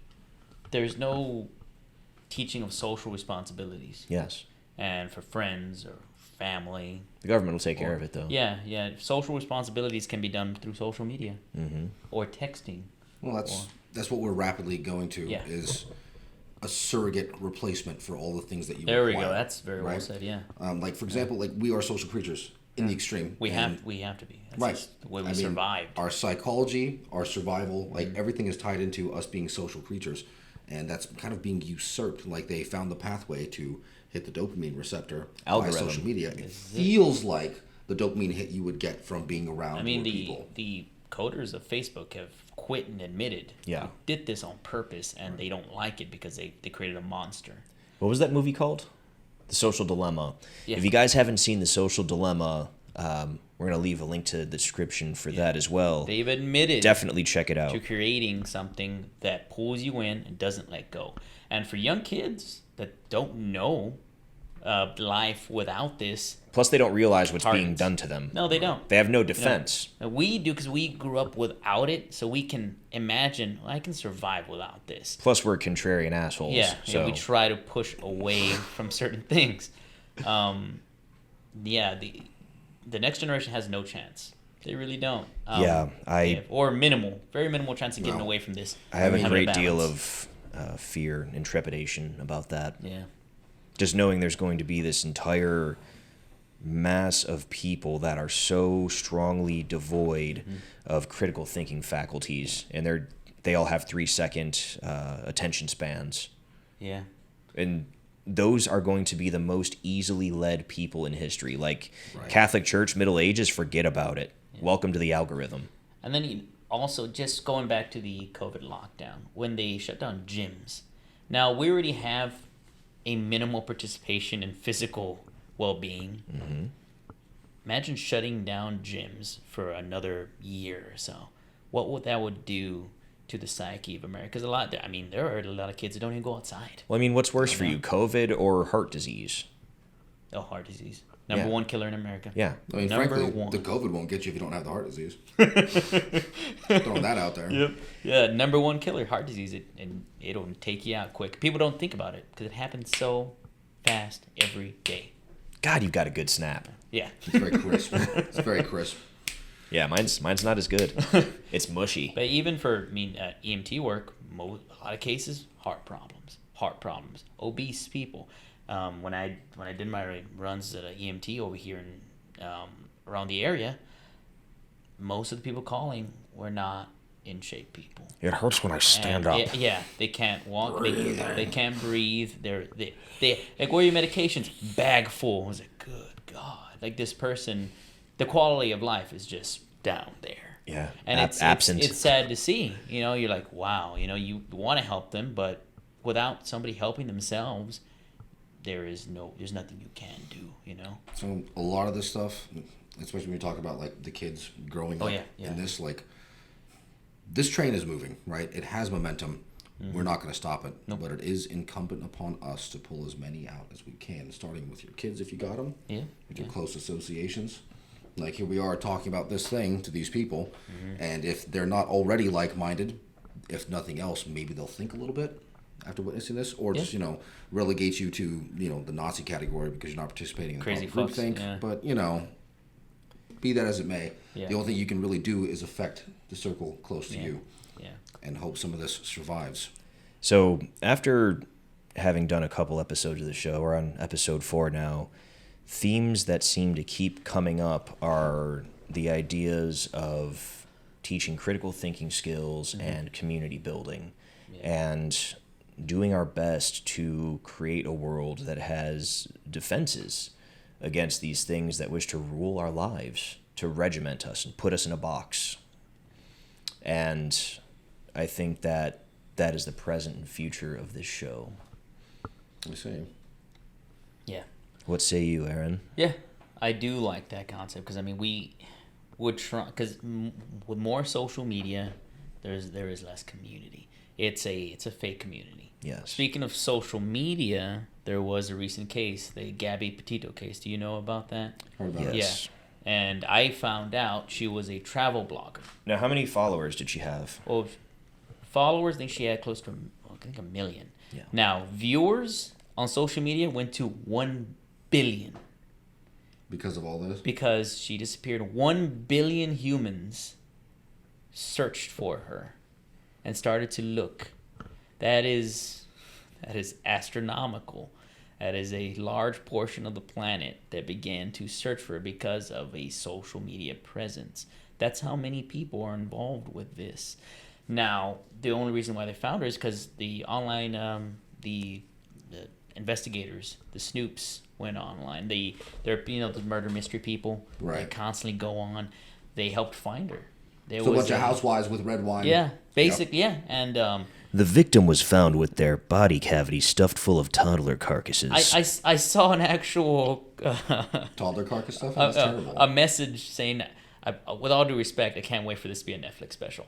there's no teaching of social responsibilities. Yes. And for friends or family. The government will take care of it, though. Yeah. Social responsibilities can be done through social media or texting. Well, that's what we're rapidly going to is a surrogate replacement for all the things that you There require, we go. That's very well said, yeah. Like, for example, like we are social creatures in the extreme. We have to be. That's Right. just the way we survived. Our psychology, our survival, like everything is tied into us being social creatures. And that's kind of being usurped. Like they found the pathway to hit the dopamine receptor by social media. It feels like the dopamine hit you would get from being around people. The coders of Facebook have quit and admitted Yeah. they did this on purpose and they don't like it because they created a monster. What was that movie called? The Social Dilemma. Yeah. If you guys haven't seen The Social Dilemma, we're going to leave a link to the description for that as well. They've admitted Definitely check it out. to creating something that pulls you in and doesn't let go. And for young kids that don't know life without this, Plus, they don't realize what's being hardens. done to them. No, they don't. They have no defense. And we do because we grew up without it, so we can imagine, I can survive without this. Plus, we're contrarian assholes. Yeah, so. we try to push away from certain things. The next generation has no chance. They really don't. Or very minimal chance of getting away from this. I have a Having great deal balance. of fear and trepidation about that. Yeah. Just knowing there's going to be this entire mass of people that are so strongly devoid of critical thinking faculties, and they all have 3-second attention spans. Yeah. And those are going to be the most easily led people in history. Like Catholic Church, Middle Ages, forget about it. Yeah. Welcome to the algorithm. And then also, just going back to the COVID lockdown, when they shut down gyms. Now, we already have a minimal participation in physical well-being. Mm-hmm. Imagine shutting down gyms for another year or so. What that would do to the psyche of America? Because there are a lot of kids that don't even go outside. Well, I mean, what's worse for you, COVID or heart disease? Oh, heart disease. Number Yeah. one killer in America. Yeah. I mean, Number frankly, one. the COVID won't get you if you don't have the heart disease. Throwing that out there. Yep. Yeah, number one killer, heart disease, and it'll take you out quick. People don't think about it because it happens so fast every day. God, you've got a good snap. Yeah. It's very crisp. It's very crisp. Yeah, mine's not as good. It's mushy. But even for EMT work, a lot of cases, heart problems, obese people. When I did my runs at an EMT over here in around the area, most of the people calling were not in shape people. It hurts when I stand up. Yeah, they can't walk. They can't breathe. They like, where are your medications? Bag full. I was like, good God. Like, this person, the quality of life is just down there. Yeah, And it's absent. It's sad to see. You know, you're like, wow. You know, you want to help them, but without somebody helping themselves, there's nothing you can do. You know. So a lot of this stuff, especially when you talk about like the kids growing up yeah. in this, like, this train is moving, right? It has momentum. We're not going to stop it, but it is incumbent upon us to pull as many out as we can, starting with your kids if you got them, with your close associations. Like, here we are talking about this thing to these people, and if they're not already like-minded, if nothing else, maybe they'll think a little bit after witnessing this, or just, you know, relegate you to, you know, the Nazi category because you're not participating in the Crazy group fucks, think. yeah. But, you know, be that as it may, Yeah. the only thing you can really do is affect the circle close to you Yeah. and hope some of this survives. So after having done a couple episodes of the show, we're on episode 4 now, themes that seem to keep coming up are the ideas of teaching critical thinking skills and community building, and doing our best to create a world that has defenses against these things that wish to rule our lives, to regiment us and put us in a box. And I think that is the present and future of this show. I see. Yeah. What say you, Aaron? Yeah, I do like that concept because, I mean, we would try, because with more social media, there is less community. It's a fake community. Yes. Speaking of social media, there was a recent case, the Gabby Petito case. Do you know about that? Heard about it. Yes. Yeah. And I found out she was a travel blogger. Now, how many followers did she have? Well, followers, I think she had close to, I think, 1 million. Yeah. Now, viewers on social media went to 1 billion. Because of all this? Because she disappeared. 1 billion humans searched for her and started to look. That is astronomical. That is a large portion of the planet that began to search for her because of a social media presence. That's how many people are involved with this. Now, the only reason why they found her is because the online, the investigators, the snoops, went online. They're the murder mystery people. Right. They constantly go on. They helped find her. There So a was bunch of housewives with red wine. Yeah, basically, yeah. And The victim was found with their body cavity stuffed full of toddler carcasses. I saw an actual Toddler carcass stuff? That's terrible. a message saying, with all due respect, I can't wait for this to be a Netflix special.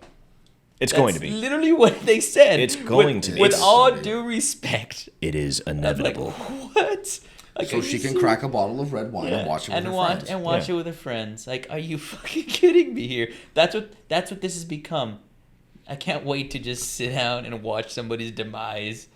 It's That's going to be. literally what they said. It's going to be. With It's all going to be. due respect. It is I'm like, inevitable. what? Like, So are she you can serious? crack a bottle of red wine and watch it with her friends. watch Yeah. it with her friends. Like, are you fucking kidding me here? That's what this has become. I can't wait to just sit down and watch somebody's demise.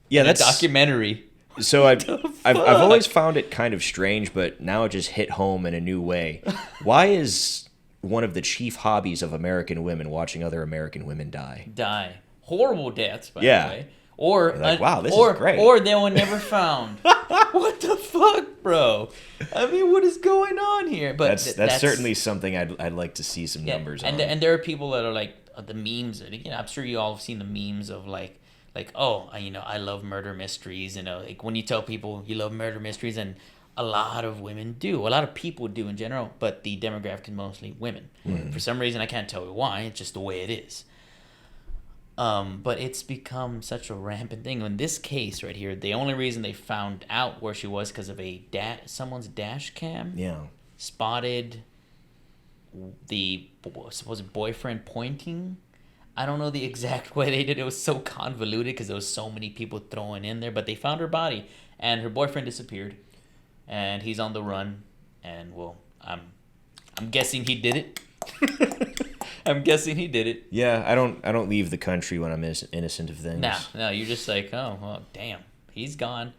Yeah, in that's a documentary. So I've fuck? always found it kind of strange, but now it just hit home in a new way. Why is one of the chief hobbies of American women watching other American women die? Die. Horrible deaths, by Yeah. the way. Or You're like, wow, this or, is great. Or they were never found. What the fuck, bro? I mean, what is going on here? But That's certainly something I'd like to see some yeah, numbers and on. and there are people that are like the memes. I'm sure you all have seen the memes of like oh, I love murder mysteries. Like when you tell people you love murder mysteries, and a lot of women do. A lot of people do in general, but the demographic is mostly women. For some reason, I can't tell you why. It's just the way it is. But it's become such a rampant thing. In this case right here, the only reason they found out where she was because of someone's dash cam Yeah. spotted the supposed boyfriend pointing. I don't know the exact way they did it. It was so convoluted because there was so many people throwing in there. But they found her body, and her boyfriend disappeared. and he's on the run. And well, I'm guessing he did it. I'm guessing he did it. Yeah, I don't leave the country when I'm innocent of things. No, you're just like, oh, well, damn, he's gone.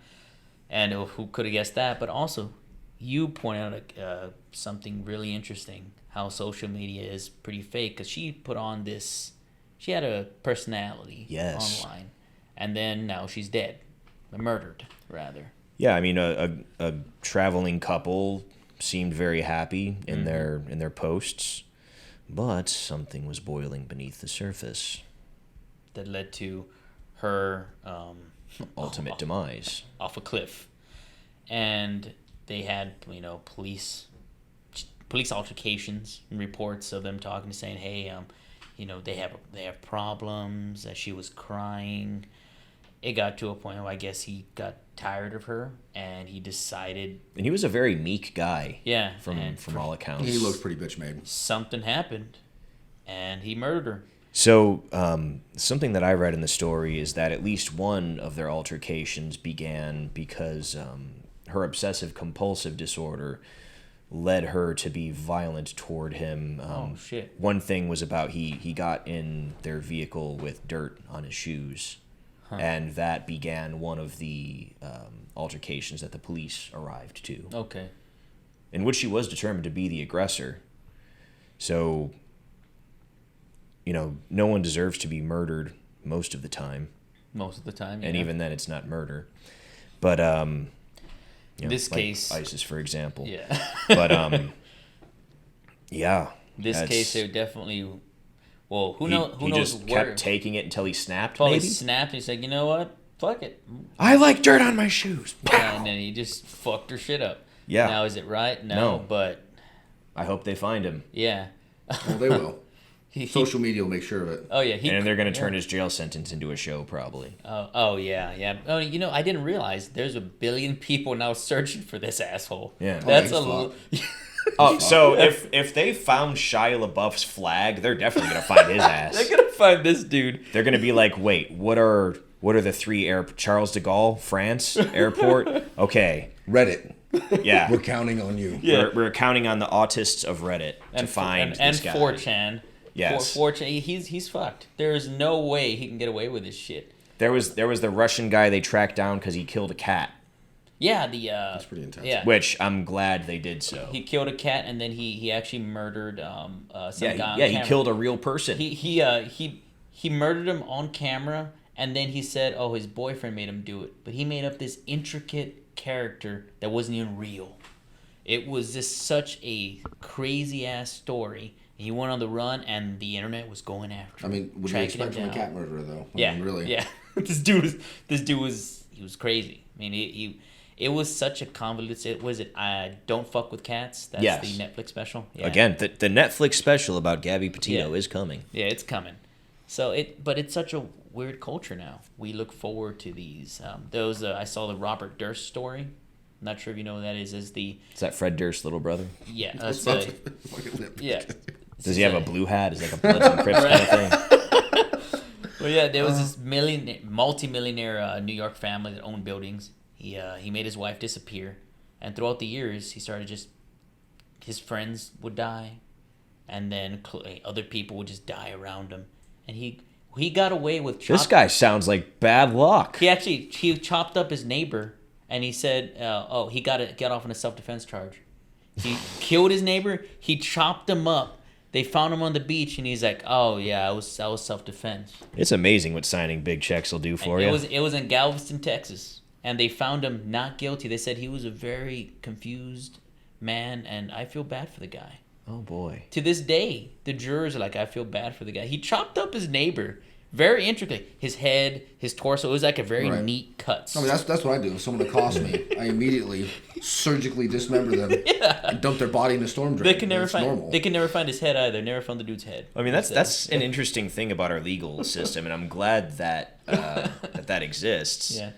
And who could have guessed that? But also, you point out something really interesting, how social media is pretty fake, because she put on this, she had a personality online, and then now she's dead, murdered, rather. Yeah, I mean, a traveling couple seemed very happy in their posts, but something was boiling beneath the surface that led to her ultimate demise off a cliff. And they had, police altercations and reports of them talking, saying, hey, they have problems, that she was crying. It got to a point where I guess he got tired of her, and he decided. And he was a very meek guy. Yeah, from all accounts. He looked pretty bitch made. Something happened, and he murdered her. So something that I read in the story is that at least one of their altercations began because her obsessive compulsive disorder led her to be violent toward him. Oh shit! One thing was about he got in their vehicle with dirt on his shoes. And that began one of the altercations that the police arrived to. Okay. In which she was determined to be the aggressor. So, no one deserves to be murdered most of the time. Most of the time, yeah. And even then, it's not murder. But, this like case... ISIS, for example. Yeah. But, yeah. This case, they definitely... Well, who knows? He just kept taking it until he snapped. Well, maybe he snapped. And he said, "You know what? Fuck it." I like dirt on my shoes. Yeah, and then he just fucked her shit up. Yeah. Now is it right? No. But I hope they find him. Yeah. Well, they will. Social media will make sure of it. Oh yeah. And they're going to turn his jail sentence into a show, probably. Oh yeah. Oh, I didn't realize there's 1 billion people now searching for this asshole. Yeah. That's a little. Oh, so if they found Shia LaBeouf's flag, they're definitely gonna find his ass. They're gonna find this dude. They're gonna be like, wait, what are the three Charles de Gaulle, France airport? Okay, Reddit. Yeah, We're counting on you. Yeah. We're counting on the autists of Reddit to find this guy. And 4chan. Yes, 4chan. He's fucked. There is no way he can get away with this shit. There was the Russian guy they tracked down because he killed a cat. Yeah, that's pretty intense. Yeah. Which I'm glad they did so. He killed a cat, and then he actually murdered some guy. Yeah, he killed a real person. He murdered him on camera, and then he said, "Oh, his boyfriend made him do it," but he made up this intricate character that wasn't even real. It was just such a crazy ass story. He went on the run, and the internet was going after him. I mean, what do you expect from a cat murderer, though? I mean, really? Yeah. This dude was crazy. I mean, it was such a convoluted. Was it? I Don't Fuck with Cats. That's the Netflix special. Yeah. Again, the Netflix special about Gabby Petito is coming. Yeah, it's coming. But it's such a weird culture now. We look forward to these. I saw the Robert Durst story. I'm not sure if you know who that is. Is that Fred Durst's little brother? Yeah. Yeah. Does he have a blue hat? Is it like a Bloods and Crips kind of thing? Well, yeah, there was this multi-millionaire New York family that owned buildings. He made his wife disappear, and throughout the years, he started his friends would die, and then other people would just die around him, and he got away with. This guy sounds like bad luck. He chopped up his neighbor, and he said, he got off on a self-defense charge. He killed his neighbor. He chopped him up. They found him on the beach, and he's like, "Oh yeah, I was self-defense." It's amazing what signing big checks will do for you. It was in Galveston, Texas, and they found him not guilty. They said he was a very confused man, and I feel bad for the guy. Oh boy! To this day, the jurors are like, "I feel bad for the guy." He chopped up his neighbor very intricately. His head, his torso. It was like a very neat cut. I mean, that's what I do. If someone accosts me, I immediately surgically dismember them and dump their body in a storm drain. They can never find his head either. Never found the dude's head. I mean, that's an interesting thing about our legal system, and I'm glad that that exists. Yeah.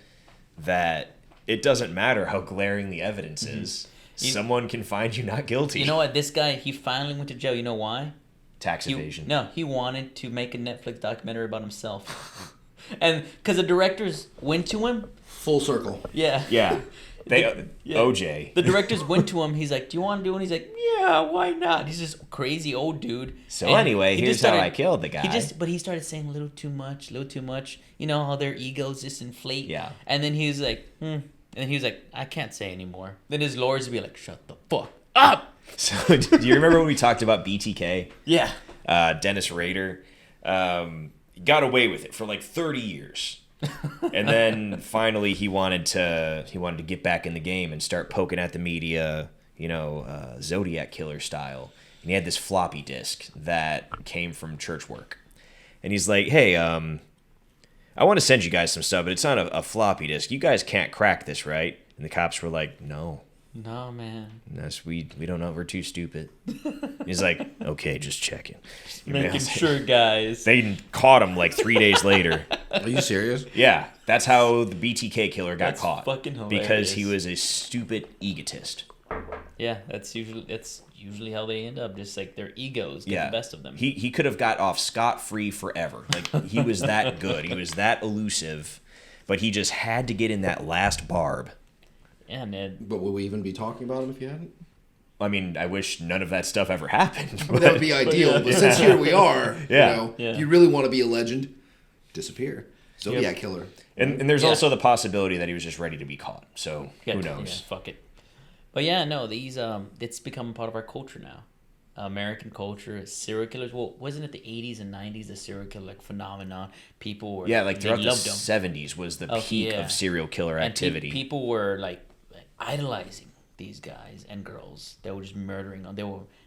That it doesn't matter how glaring the evidence is. Someone can find you not guilty. You know what? This guy, he finally went to jail. You know why? Tax evasion. He wanted to make a Netflix documentary about himself. And because the directors went to him Full circle. Yeah. Yeah. OJ. The directors went to him. He's like, "Do you want to do it?" And he's like, "Yeah, why not?" He's this crazy old dude. So And anyway, he here's just started, how I killed the guy. But he started saying a little too much. You know how their egos just inflate. Yeah. And then he was like, And he was like, "I can't say anymore." Then his lawyers would be like, "Shut the fuck up." So do you remember when we talked about BTK? Yeah. Dennis Rader got away with it for like 30 years. And then finally he wanted to get back in the game and start poking at the media, Zodiac Killer style. And he had this floppy disk that came from church work. And he's like, "Hey, I want to send you guys some stuff, but it's on a floppy disk. You guys can't crack this, right?" And the cops were like, "No, man. we don't know. We're too stupid." He's like, "Okay, just checking." Making sure, guys. They caught him like 3 days later. Are you serious? Yeah, that's how the BTK killer got caught. Fucking hilarious. Because he was a stupid egotist. Yeah, that's usually how they end up. Just like their egos get the best of them. He could have got off scot-free forever. Like, he was that good. He was that elusive. But he just had to get in that last barb. Yeah, man. But would we even be talking about him if you hadn't? I mean, I wish none of that stuff ever happened. Well, that would be ideal. But since here we are, Yeah. if you really want to be a legend, disappear. Zodiac Killer. And there's also the possibility that he was just ready to be caught. So who knows? Yeah, fuck it. But yeah, no, these it's become part of our culture now. American culture, serial killers. Well, wasn't it the 80s and 90s the serial killer phenomenon? People were throughout the loved them. 70s was the peak of serial killer activity. And people were like idolizing these guys and girls. They were just murdering them.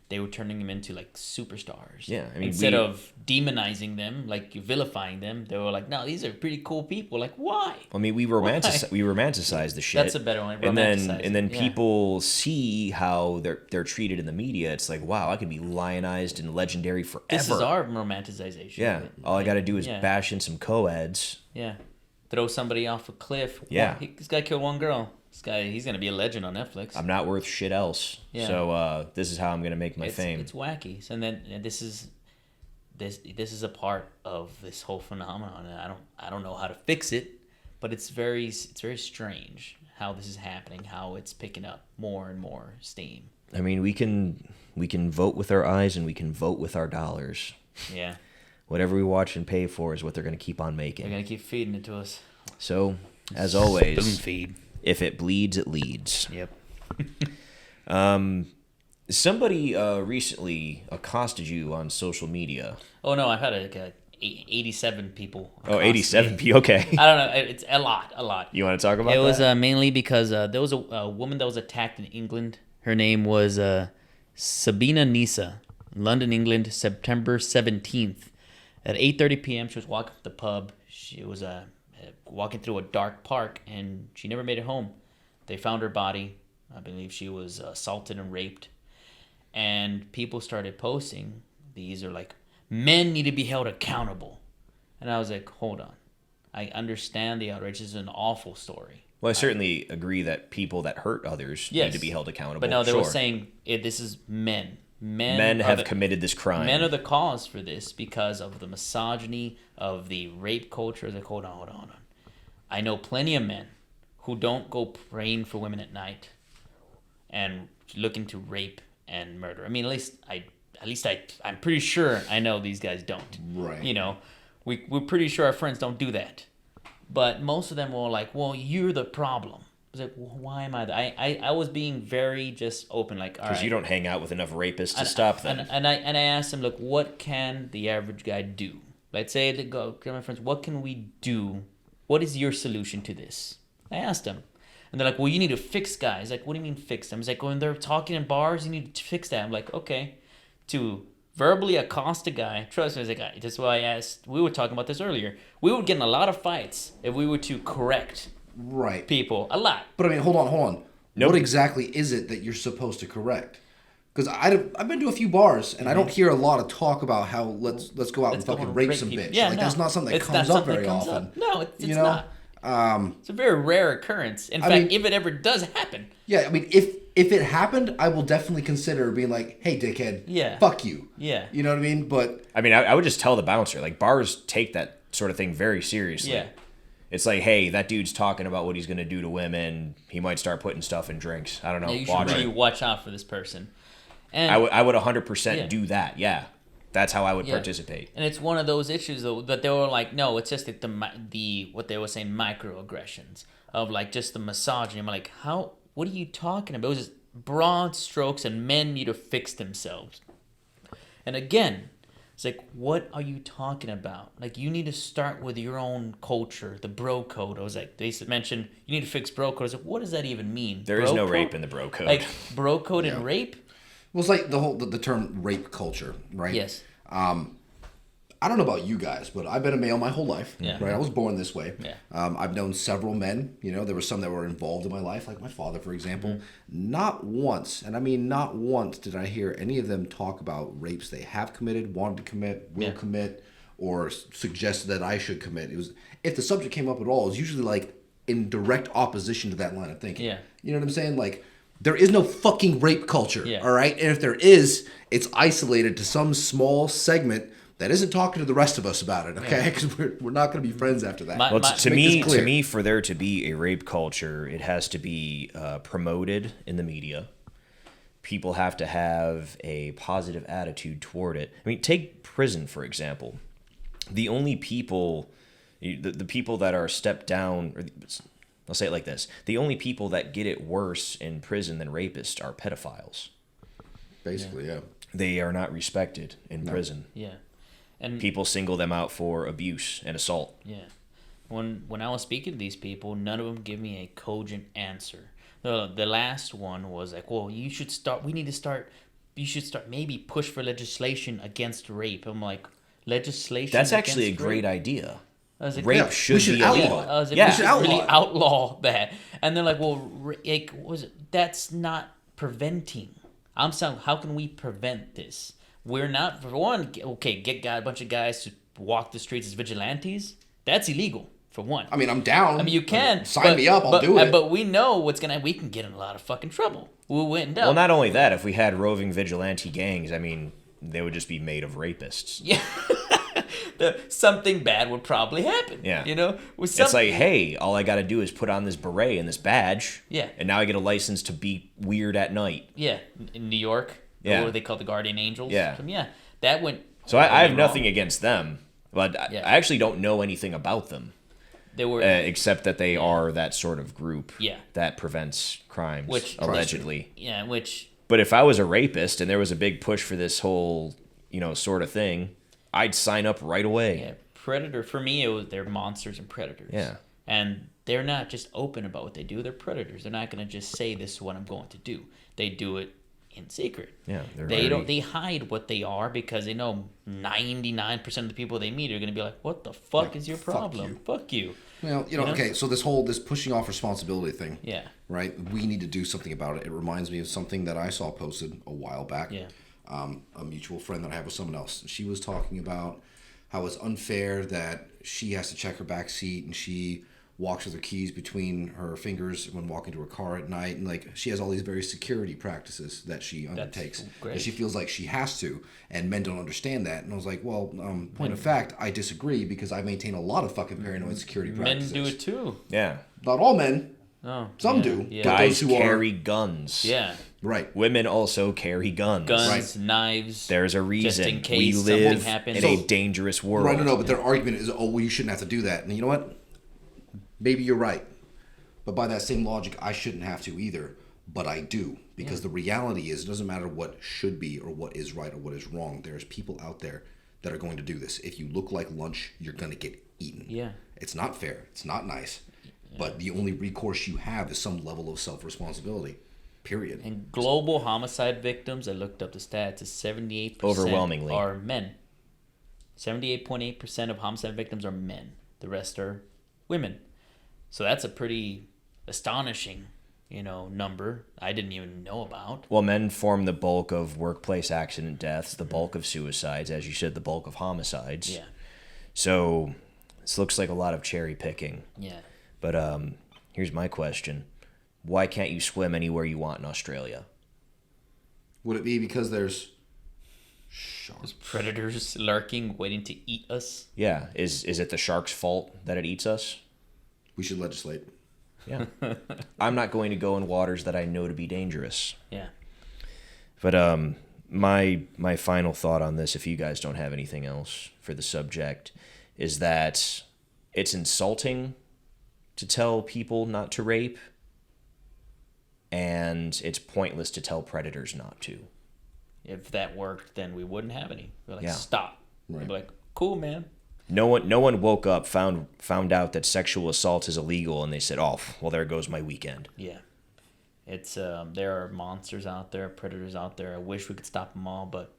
They were turning them into like superstars. Yeah, I mean, instead of demonizing them, like vilifying them, they were like, "No, these are pretty cool people." Like, why? I mean, we romanticize the shit. That's a better one. And then people see how they're treated in the media. It's like, wow, I could be lionized and legendary forever. This is our romanticization. Yeah, all I got to do is bash in some co-eds. Yeah, throw somebody off a cliff. Yeah, this guy killed one girl. This guy, he's gonna be a legend on Netflix. I'm not worth shit else. Yeah. So this is how I'm gonna make my fame. It's wacky. And then this is a part of this whole phenomenon, and I don't know how to fix it, but it's very strange how this is happening, how it's picking up more and more steam. I mean, we can vote with our eyes and we can vote with our dollars. Yeah. Whatever we watch and pay for is what they're gonna keep on making. They're gonna keep feeding it to us. So, as always, spoon feed. If it bleeds, it leads. Yep. Somebody recently accosted you on social media. Oh no, I've had 87 people. Oh, 87 people. Okay. I don't know. It's a lot. You want to talk about that? It was mainly because there was a woman that was attacked in England. Her name was Sabina Nisa, London, England, September 17th. At 8:30 p.m., she was walking to the pub. She was walking through a dark park, and she never made it home. They found her body. I believe she was assaulted and raped. And people started posting, these are like, men need to be held accountable. And I was like, hold on. I understand the outrage. This is an awful story. Well, I certainly agree that people that hurt others need to be held accountable. But no, they were saying this is men. Men have committed this crime. Men are the cause for this because of the misogyny, of the rape culture. Like, hold on. I know plenty of men who don't go praying for women at night and looking to rape and murder. I mean, I'm pretty sure I know these guys don't. Right. We're pretty sure our friends don't do that. But most of them were like, well, you're the problem. I was like, well, why am I? I was being very just open, like, all right. Because you don't hang out with enough rapists to stop them. And I asked them, look, what can the average guy do? Let's say they go to my friends, what can we do? What is your solution to this? I asked them. And they're like, well, you need to fix guys. Like, what do you mean fix them? It's like, when they're talking in bars, you need to fix that. I'm like, okay. To verbally accost a guy, trust me, as a guy, that's why I asked, we were talking about this earlier. We would get in a lot of fights if we were to correct people. A lot. But I mean, hold on. Nope. What exactly is it that you're supposed to correct? Because I've been to a few bars, and I don't hear a lot of talk about how let's go out and fucking rape some bitch. Yeah, that's not something that comes up very often. No, it's not. It's a very rare occurrence. In fact, if it ever does happen. Yeah, I mean, if it happened, I will definitely consider being like, hey, dickhead, fuck you. Yeah. You know what I mean? But I mean, I would just tell the bouncer. Like, bars take that sort of thing very seriously. Yeah. It's like, hey, that dude's talking about what he's going to do to women. He might start putting stuff in drinks. I don't know. Yeah, you should really watch out for this person. And I would 100% do that. Yeah. That's how I would participate. And it's one of those issues though that they were like, no, it's just the what they were saying, microaggressions of like just the misogyny. I'm like, what are you talking about? It was just broad strokes, and men need to fix themselves. And again, it's like, what are you talking about? Like, you need to start with your own culture, the bro code. I was like, they mentioned you need to fix bro code. I was like, what does that even mean? There is no rape in the bro code. Like, bro code and rape? Well, it's like the term rape culture, right? Yes. I don't know about you guys, but I've been a male my whole life. Yeah. Right. I was born this way. Yeah. I've known several men. You know, there were some that were involved in my life, like my father, for example. Not once, and I mean not once, did I hear any of them talk about rapes they have committed, wanted to commit, will commit, or suggested that I should commit. It was, if the subject came up at all, it was usually like in direct opposition to that line of thinking. Yeah. You know what I'm saying? Like, there is no fucking rape culture. Yeah. All right. And if there is, it's isolated to some small segment that isn't talking to the rest of us about it, okay? Because we're not going to be friends after that. Well, to me, for there to be a rape culture, it has to be promoted in the media. People have to have a positive attitude toward it. I mean, take prison, for example. The only people, the people that are stepped down, or I'll say it like this, the only people that get it worse in prison than rapists are pedophiles. Basically, yeah. They are not respected in prison. Yeah. And people single them out for abuse and assault. Yeah. When I was speaking to these people, none of them give me a cogent answer. The last one was like, well, you should start maybe push for legislation against rape. I'm like, legislation That's actually a against great rape? idea. I was like, rape should be illegal. I was like, yeah. we should really outlaw that. And they're like, well, that's not preventing. I'm saying, how can we prevent this? We're not, for one, get a bunch of guys to walk the streets as vigilantes. That's illegal, for one. I mean, I'm down. I mean, you can. Sign me up, I'll do it. But we know we can get in a lot of fucking trouble. We'll end up. Well, not only that, if we had roving vigilante gangs, I mean, they would just be made of rapists. Yeah. Something bad would probably happen. Yeah. You know? It's like, hey, all I got to do is put on this beret and this badge. Yeah. And now I get a license to be weird at night. Yeah. In New York. Yeah. What were they called? The Guardian Angels? Yeah. Yeah. That went. So I have nothing against them, but I actually don't know anything about them. They were. Except that they are that sort of group that prevents crimes, allegedly. Yeah, But if I was a rapist and there was a big push for this whole, sort of thing, I'd sign up right away. Yeah, predator. For me, they're monsters and predators. Yeah. And they're not just open about what they do. They're predators. They're not going to just say, this is what I'm going to do. They do it in secret. Yeah, they hide what they are because they know 99% of the people they meet are going to be like, what the fuck is your problem? Fuck you. Well, okay, so this pushing off responsibility thing. Yeah. Right? We need to do something about it. It reminds me of something that I saw posted a while back. Yeah. A mutual friend that I have with someone else. She was talking about how it's unfair that she has to check her back seat and she walks with her keys between her fingers when walking to her car at night, and like she has all these various security practices that she undertakes. And she feels like she has to, and men don't understand that. And I was like, well, in fact, I disagree because I maintain a lot of fucking paranoid security practices. Men do it too. Yeah. Not all men. Oh, some do. Yeah. But guys those who carry guns. Yeah. Right. Women also carry guns. Guns, knives. There's a reason just in case we something live happens. in a dangerous world. Right, no, but their argument is, oh, well, you shouldn't have to do that. And you know what? Maybe you're right. But by that same logic, I shouldn't have to either. But I do. Because the reality is, it doesn't matter what should be or what is right or what is wrong. There's people out there that are going to do this. If you look like lunch, you're going to get eaten. Yeah. It's not fair. It's not nice. Yeah. But the only recourse you have is some level of self-responsibility. Period. And global homicide victims, I looked up the stats, is 78% overwhelmingly are men. 78.8% of homicide victims are men. The rest are women. So that's a pretty astonishing, number I didn't even know about. Well, men form the bulk of workplace accident deaths, the bulk of suicides, as you said, the bulk of homicides. Yeah. So this looks like a lot of cherry picking. Yeah. But here's my question. Why can't you swim anywhere you want in Australia? Would it be because there's sharks? There's predators lurking, waiting to eat us? Yeah. Is it the shark's fault that it eats us? We should legislate. Yeah. I'm not going to go in waters that I know to be dangerous. Yeah. But my final thought on this, if you guys don't have anything else for the subject, is that it's insulting to tell people not to rape, and it's pointless to tell predators not to. If that worked, then we wouldn't have any. We're like, Yeah. stop. Right. We'd be like, cool, man. No one woke up, found out that sexual assault is illegal, and they said, "Oh, well, there goes my weekend." Yeah. It's there are monsters out there, predators out there. I wish we could stop them all, but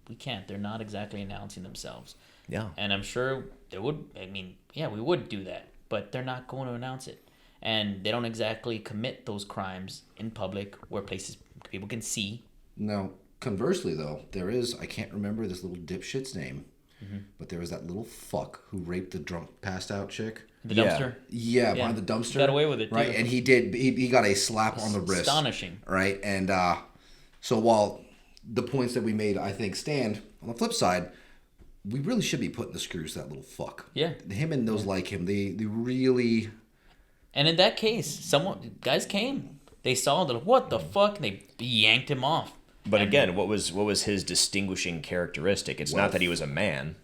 we can't. They're not exactly announcing themselves. Yeah. And I'm sure they would. I mean, yeah, we would do that, but they're not going to announce it, and they don't exactly commit those crimes in public where places people can see. Now, conversely, though, there is, I can't remember this little dipshit's name, but there was that little fuck who raped the drunk, passed out chick. The Yeah. dumpster. Yeah, behind the dumpster. Got away with it, right? too. And he got a slap on the wrist. Astonishing. Right? And so while the points that we made, I think, stand, on the flip side, we really should be putting the screws to that little fuck. Yeah. Him and those like him, they really... And in that case, guys came. They saw what the fuck, and they yanked him off. But again, what was his distinguishing characteristic? It's not that he was a man.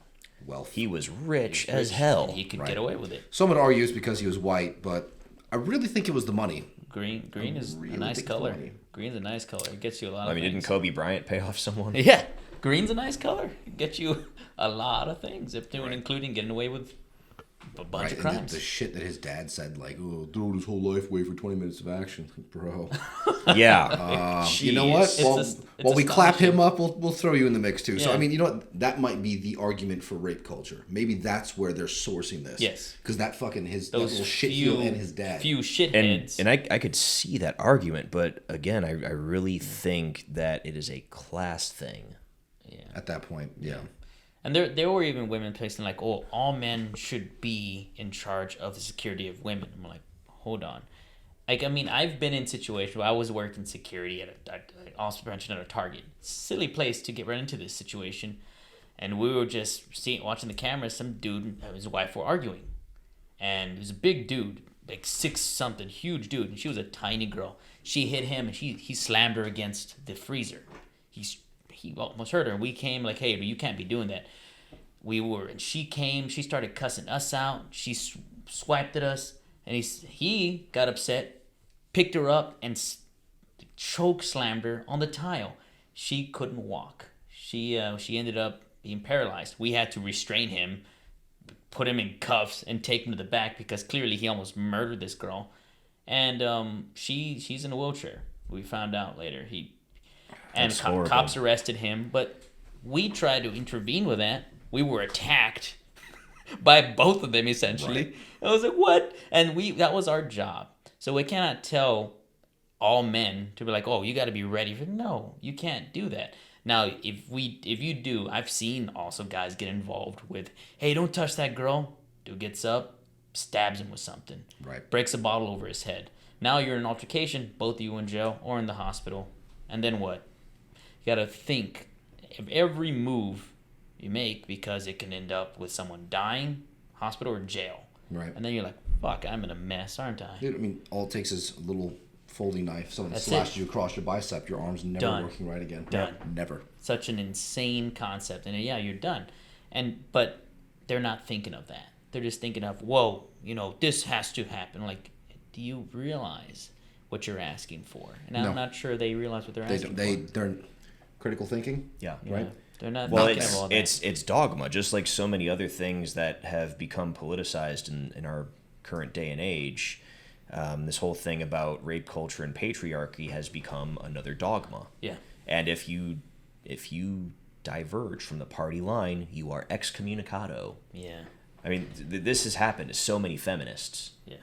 Wealth. He was rich as hell. He could get away with it. Some would argue it's because he was white, but I really think it was the money. Green is really a nice think color. funny. Green's a nice color. It gets you a lot of I mean, didn't things. Kobe Bryant pay off someone? Yeah, green's a nice color. It gets you a lot of things, including getting away with a bunch of And crimes. the shit that his dad said, like, "Oh, throw his whole life away for 20 minutes of action." Bro. Yeah. You know what? Jeez. While we clap astonishing. him up, we'll throw you in the mix too. So Yeah. I mean, you know what? That might be the argument for rape culture. Maybe that's where they're sourcing this. Yes. Because that fucking that Those little shit heel and his dad. few shitheads. And I could see that argument, but again, I really think that it is a class thing. At that point, yeah. And there were even women placing like, oh, all men should be in charge of the security of women. I'm like, hold on. Like, I mean, I've been in situations where I was working security at also mentioned at a Target. Silly place to get right into this situation. And we were just watching the camera. Some dude and his wife were arguing. And he was a big dude, like 6-something, huge dude. And she was a tiny girl. She hit him and he slammed her against the freezer. He almost hurt her. And we came like, hey, you can't be doing that. And she came, she started cussing us out. She swiped at us. And he got upset, picked her up, and choke slammed her on the tile. She couldn't walk. She ended up being paralyzed. We had to restrain him, put him in cuffs, and take him to the back because clearly he almost murdered this girl. And she's in a wheelchair. We found out later. Cops arrested him, but we tried to intervene with that. We were attacked by both of them, essentially. Right. I was like, what? And that was our job. So we cannot tell all men to be like, oh, you got to be ready for. No, you can't do that. Now, if you do, I've seen also guys get involved with, hey, don't touch that girl. Dude gets up, stabs him with something. Right. Breaks a bottle over his head. Now you're in an altercation, both of you in jail or in the hospital. And then what? You got to think of every move you make because it can end up with someone dying, hospital, or jail. Right. And then you're like, fuck, I'm in a mess, aren't I? Dude, I mean, all it takes is a little folding knife. Someone That's slashed it. you across your bicep. Your arm's never Done. working right again. Done. Never. Such an insane concept. And yeah, you're done. But they're not thinking of that. They're just thinking of, whoa, this has to happen. Like, do you realize what you're asking for? And I'm not sure they realize what they're asking for. They're critical thinking. Yeah. Right. They're not. Well, thinking of all that. it's dogma, just like so many other things that have become politicized in our current day and age. This whole thing about rape culture and patriarchy has become another dogma. Yeah. And if you diverge from the party line, you are excommunicado. Yeah. I mean, this has happened to so many feminists. Yeah.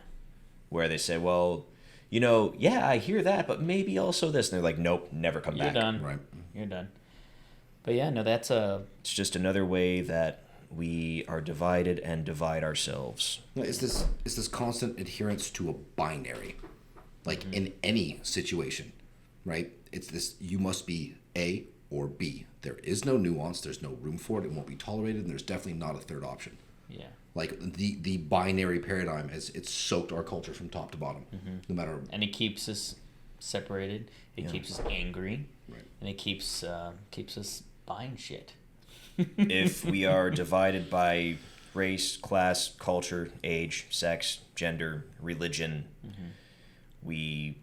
Where they say, well, yeah, I hear that, but maybe also this. And they're like, nope, never come back. You're done. Right. You're done. But yeah, no, that's It's just another way that we are divided and divide ourselves. It's this constant adherence to a binary, like in any situation, right? It's this: you must be A or B. There is no nuance. There's no room for it. It won't be tolerated, and there's definitely not a third option. Yeah. like the binary paradigm it's soaked our culture from top to bottom, no matter. And it keeps us separated. It keeps us angry, Right. and it keeps us buying shit. If we are divided by race, class, culture, age, sex, gender, religion, we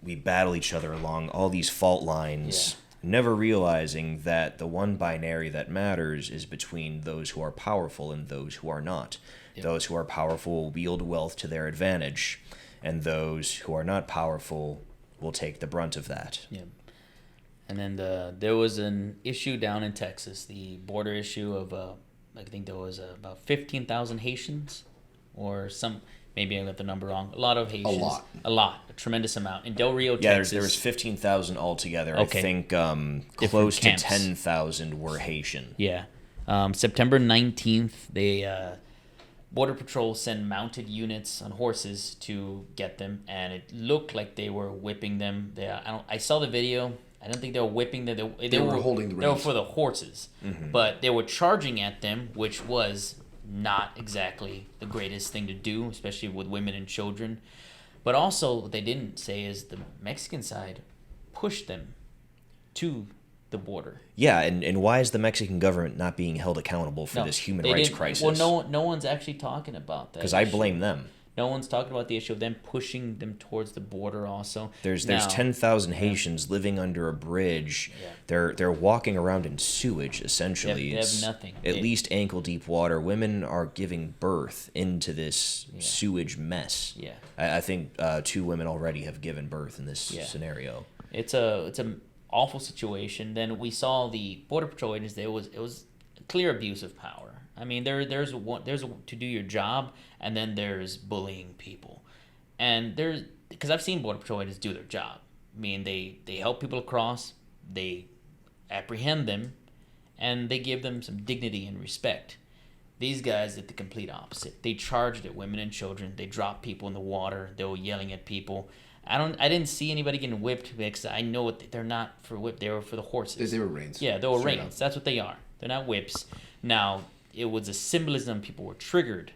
battle each other along all these fault lines, never realizing that the one binary that matters is between those who are powerful and those who are not. Yep. Those who are powerful will wield wealth to their advantage, and those who are not powerful will take the brunt of that. Yeah. And then there was an issue down in Texas, the border issue of, I think there was about 15,000 Haitians, or some, maybe I got the number wrong. A lot of Haitians. A tremendous amount. In Del Rio, Texas. Yeah, there was 15,000 altogether. Okay. I think close to 10,000 were Haitian. Yeah. September 19th, Border Patrol sent mounted units on horses to get them, and it looked like they were whipping them. I saw the video. I don't think they were whipping them. They were holding the reins. They were for the horses, but they were charging at them, which was not exactly the greatest thing to do, especially with women and children. But also, what they didn't say is the Mexican side pushed them to the border. Yeah, and why is the Mexican government not being held accountable for this human rights crisis? Well, no one's actually talking about that. Because I blame them. No one's talking about the issue of them pushing them towards the border also. There's 10,000 Haitians living under a bridge. Yeah. They're walking around in sewage, essentially. They have nothing. At least ankle-deep water. Women are giving birth into this sewage mess. Yeah. I think 2 women already have given birth in this scenario. It's an awful situation. Then we saw the Border Patrol agents. It was clear abuse of power. I mean, there's to do your job, and then there's bullying people, and because I've seen Border Patrol agents do their job. I mean, they help people across, they apprehend them, and they give them some dignity and respect. These guys did the complete opposite. They charged at women and children. They dropped people in the water. They were yelling at people. I didn't see anybody getting whipped, because I know they're not for whip. They were for the horses. They were reins. Yeah, they were reins. That's what they are. They're not whips. Now, it was a symbolism. People were triggered,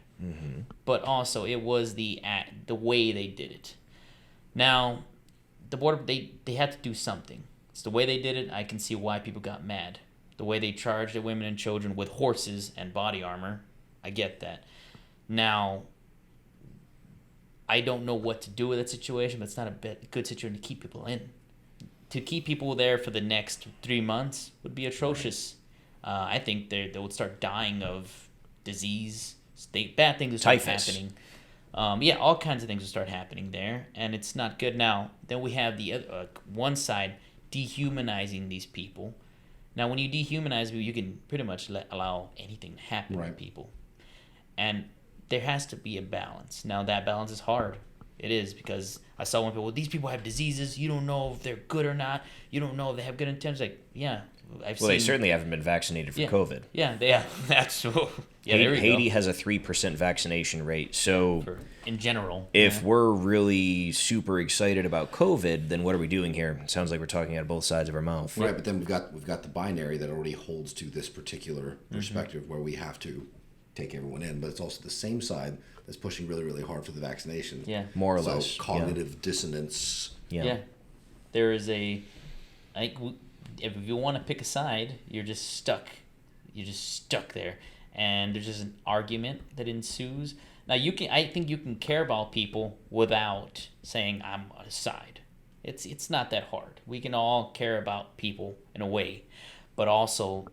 but also it was the way they did it. Now, the border, they had to do something. It's the way they did it. I can see why people got mad. The way they charged the women and children with horses and body armor, I get that. Now, I don't know what to do with that situation, but it's not a good situation to keep people in. To keep people there for the next 3 months would be atrocious. I think they would start dying of disease. Bad things would start happening. All kinds of things would start happening there, and it's not good. Now, then we have the other, one side dehumanizing these people. Now, when you dehumanize people, you can pretty much allow anything to happen to people. And there has to be a balance. Now, that balance is hard. It is, because I saw one people, these people have diseases. You don't know if they're good or not. You don't know if they have good intentions. Like, yeah. They certainly haven't been vaccinated for COVID. Yeah, they have. That's there we Haiti go. has a 3% vaccination rate. So in general, if we're really super excited about COVID, then what are we doing here? It sounds like we're talking out of both sides of our mouth. Right, but then we've got the binary that already holds to this particular perspective where we have to take everyone in, but it's also the same side that's pushing really, really hard for the vaccination. Yeah, more or less. So cognitive dissonance. Yeah. There is if you want to pick a side, you're just stuck. You're just stuck there, and there's just an argument that ensues. Now, I think you can care about people without saying I'm on a side. It's not that hard. We can all care about people in a way, but also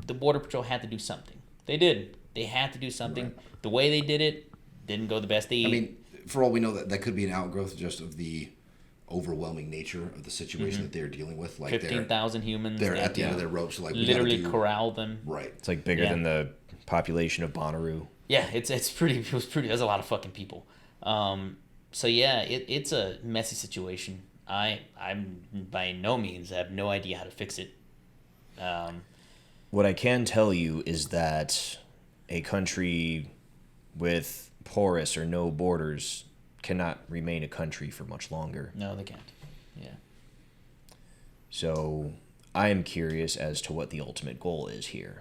the Border Patrol had to do something. They did. They had to do something. Right. The way they did it didn't go the best. I mean, for all we know, that could be an outgrowth just of the overwhelming nature of the situation that they're dealing with. Like 15,000 humans. They're at the end of their ropes. So like literally corral them. Right. It's like bigger than the population of Bonnaroo. Yeah, it was pretty. There's a lot of fucking people. So yeah, it's a messy situation. I'm by no means have no idea how to fix it. What I can tell you is that a country with porous or no borders cannot remain a country for much longer. No, they can't. Yeah. So I am curious as to what the ultimate goal is here.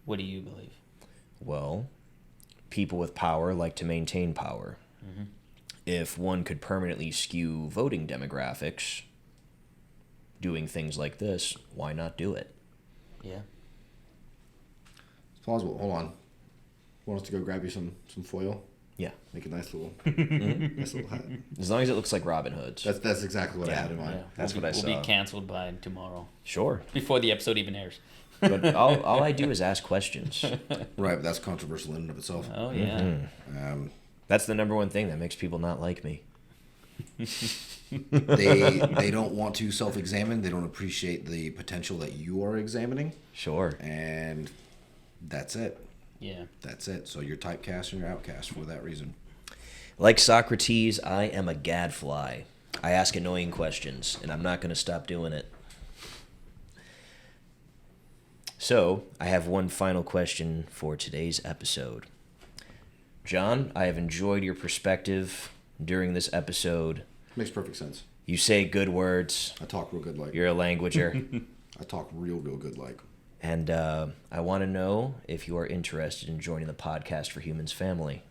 What do you believe? Well, people with power like to maintain power. Mm-hmm. If one could permanently skew voting demographics, doing things like this, why not do it? Yeah. It's plausible. Hold on. Want us to go grab you some foil? Yeah. Make a nice little, Mm-hmm. nice little hat. As long as it looks like Robin Hood's. That's exactly what I had in mind. That's what I saw. We'll be canceled by tomorrow. Sure. Before the episode even airs. But all I do is ask questions. Right, but that's controversial in and of itself. Oh, yeah. Mm-hmm. That's the number one thing that makes people not like me. They don't want to self-examine. They don't appreciate the potential that you are examining. Sure. And that's it. Yeah. That's it. So you're typecast and you're outcast for that reason. Like Socrates, I am a gadfly. I ask annoying questions, and I'm not going to stop doing it. So, I have one final question for today's episode. John, I have enjoyed your perspective during this episode. Makes perfect sense. You say good words. I talk real good like. You're a languager. I talk real good like. And I want to know if you are interested in joining the Podcast for Humans family.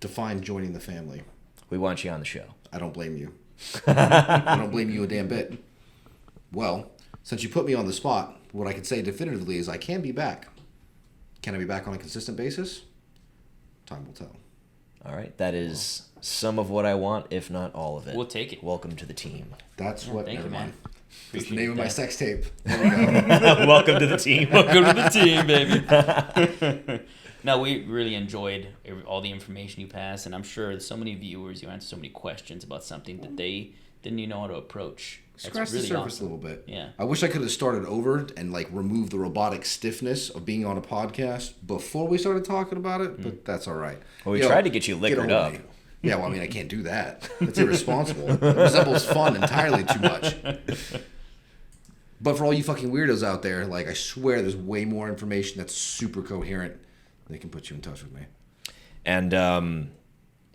Define joining the family. We want you on the show. I don't blame you. I don't blame you a damn bit. Well, since you put me on the spot, what I can say definitively is I can be back. Can I be back on a consistent basis? Time will tell. All right. That is some of what I want, if not all of it. We'll take it. Welcome to the team. That's what. Thank Never you, mind. man. That's the name of my that. sex tape. There we go. Welcome to the team. Welcome to the team, baby. No, we really enjoyed all the information you passed, and I'm sure so many viewers, you answered so many questions about something that they didn't even know how to approach. Scratch the surface a little bit. Yeah. I wish I could have started over and like removed the robotic stiffness of being on a podcast before we started talking about it, but that's all right. Well, we Yo, tried to get you liquored get up. over me. Yeah, well, I mean, I can't do that. It's irresponsible. It resembles fun entirely too much. But for all you fucking weirdos out there, like, I swear there's way more information that's super coherent. They can put you in touch with me. And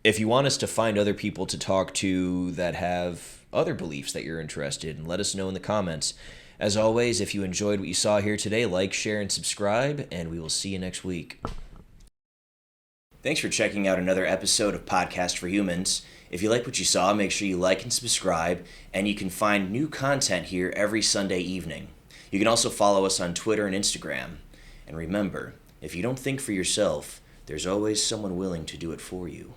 if you want us to find other people to talk to that have other beliefs that you're interested in, let us know in the comments. As always, if you enjoyed what you saw here today, like, share, and subscribe, and we will see you next week. Thanks for checking out another episode of Podcast for Humans. If you like what you saw, make sure you like and subscribe, and you can find new content here every Sunday evening. You can also follow us on Twitter and Instagram. And remember, if you don't think for yourself, there's always someone willing to do it for you.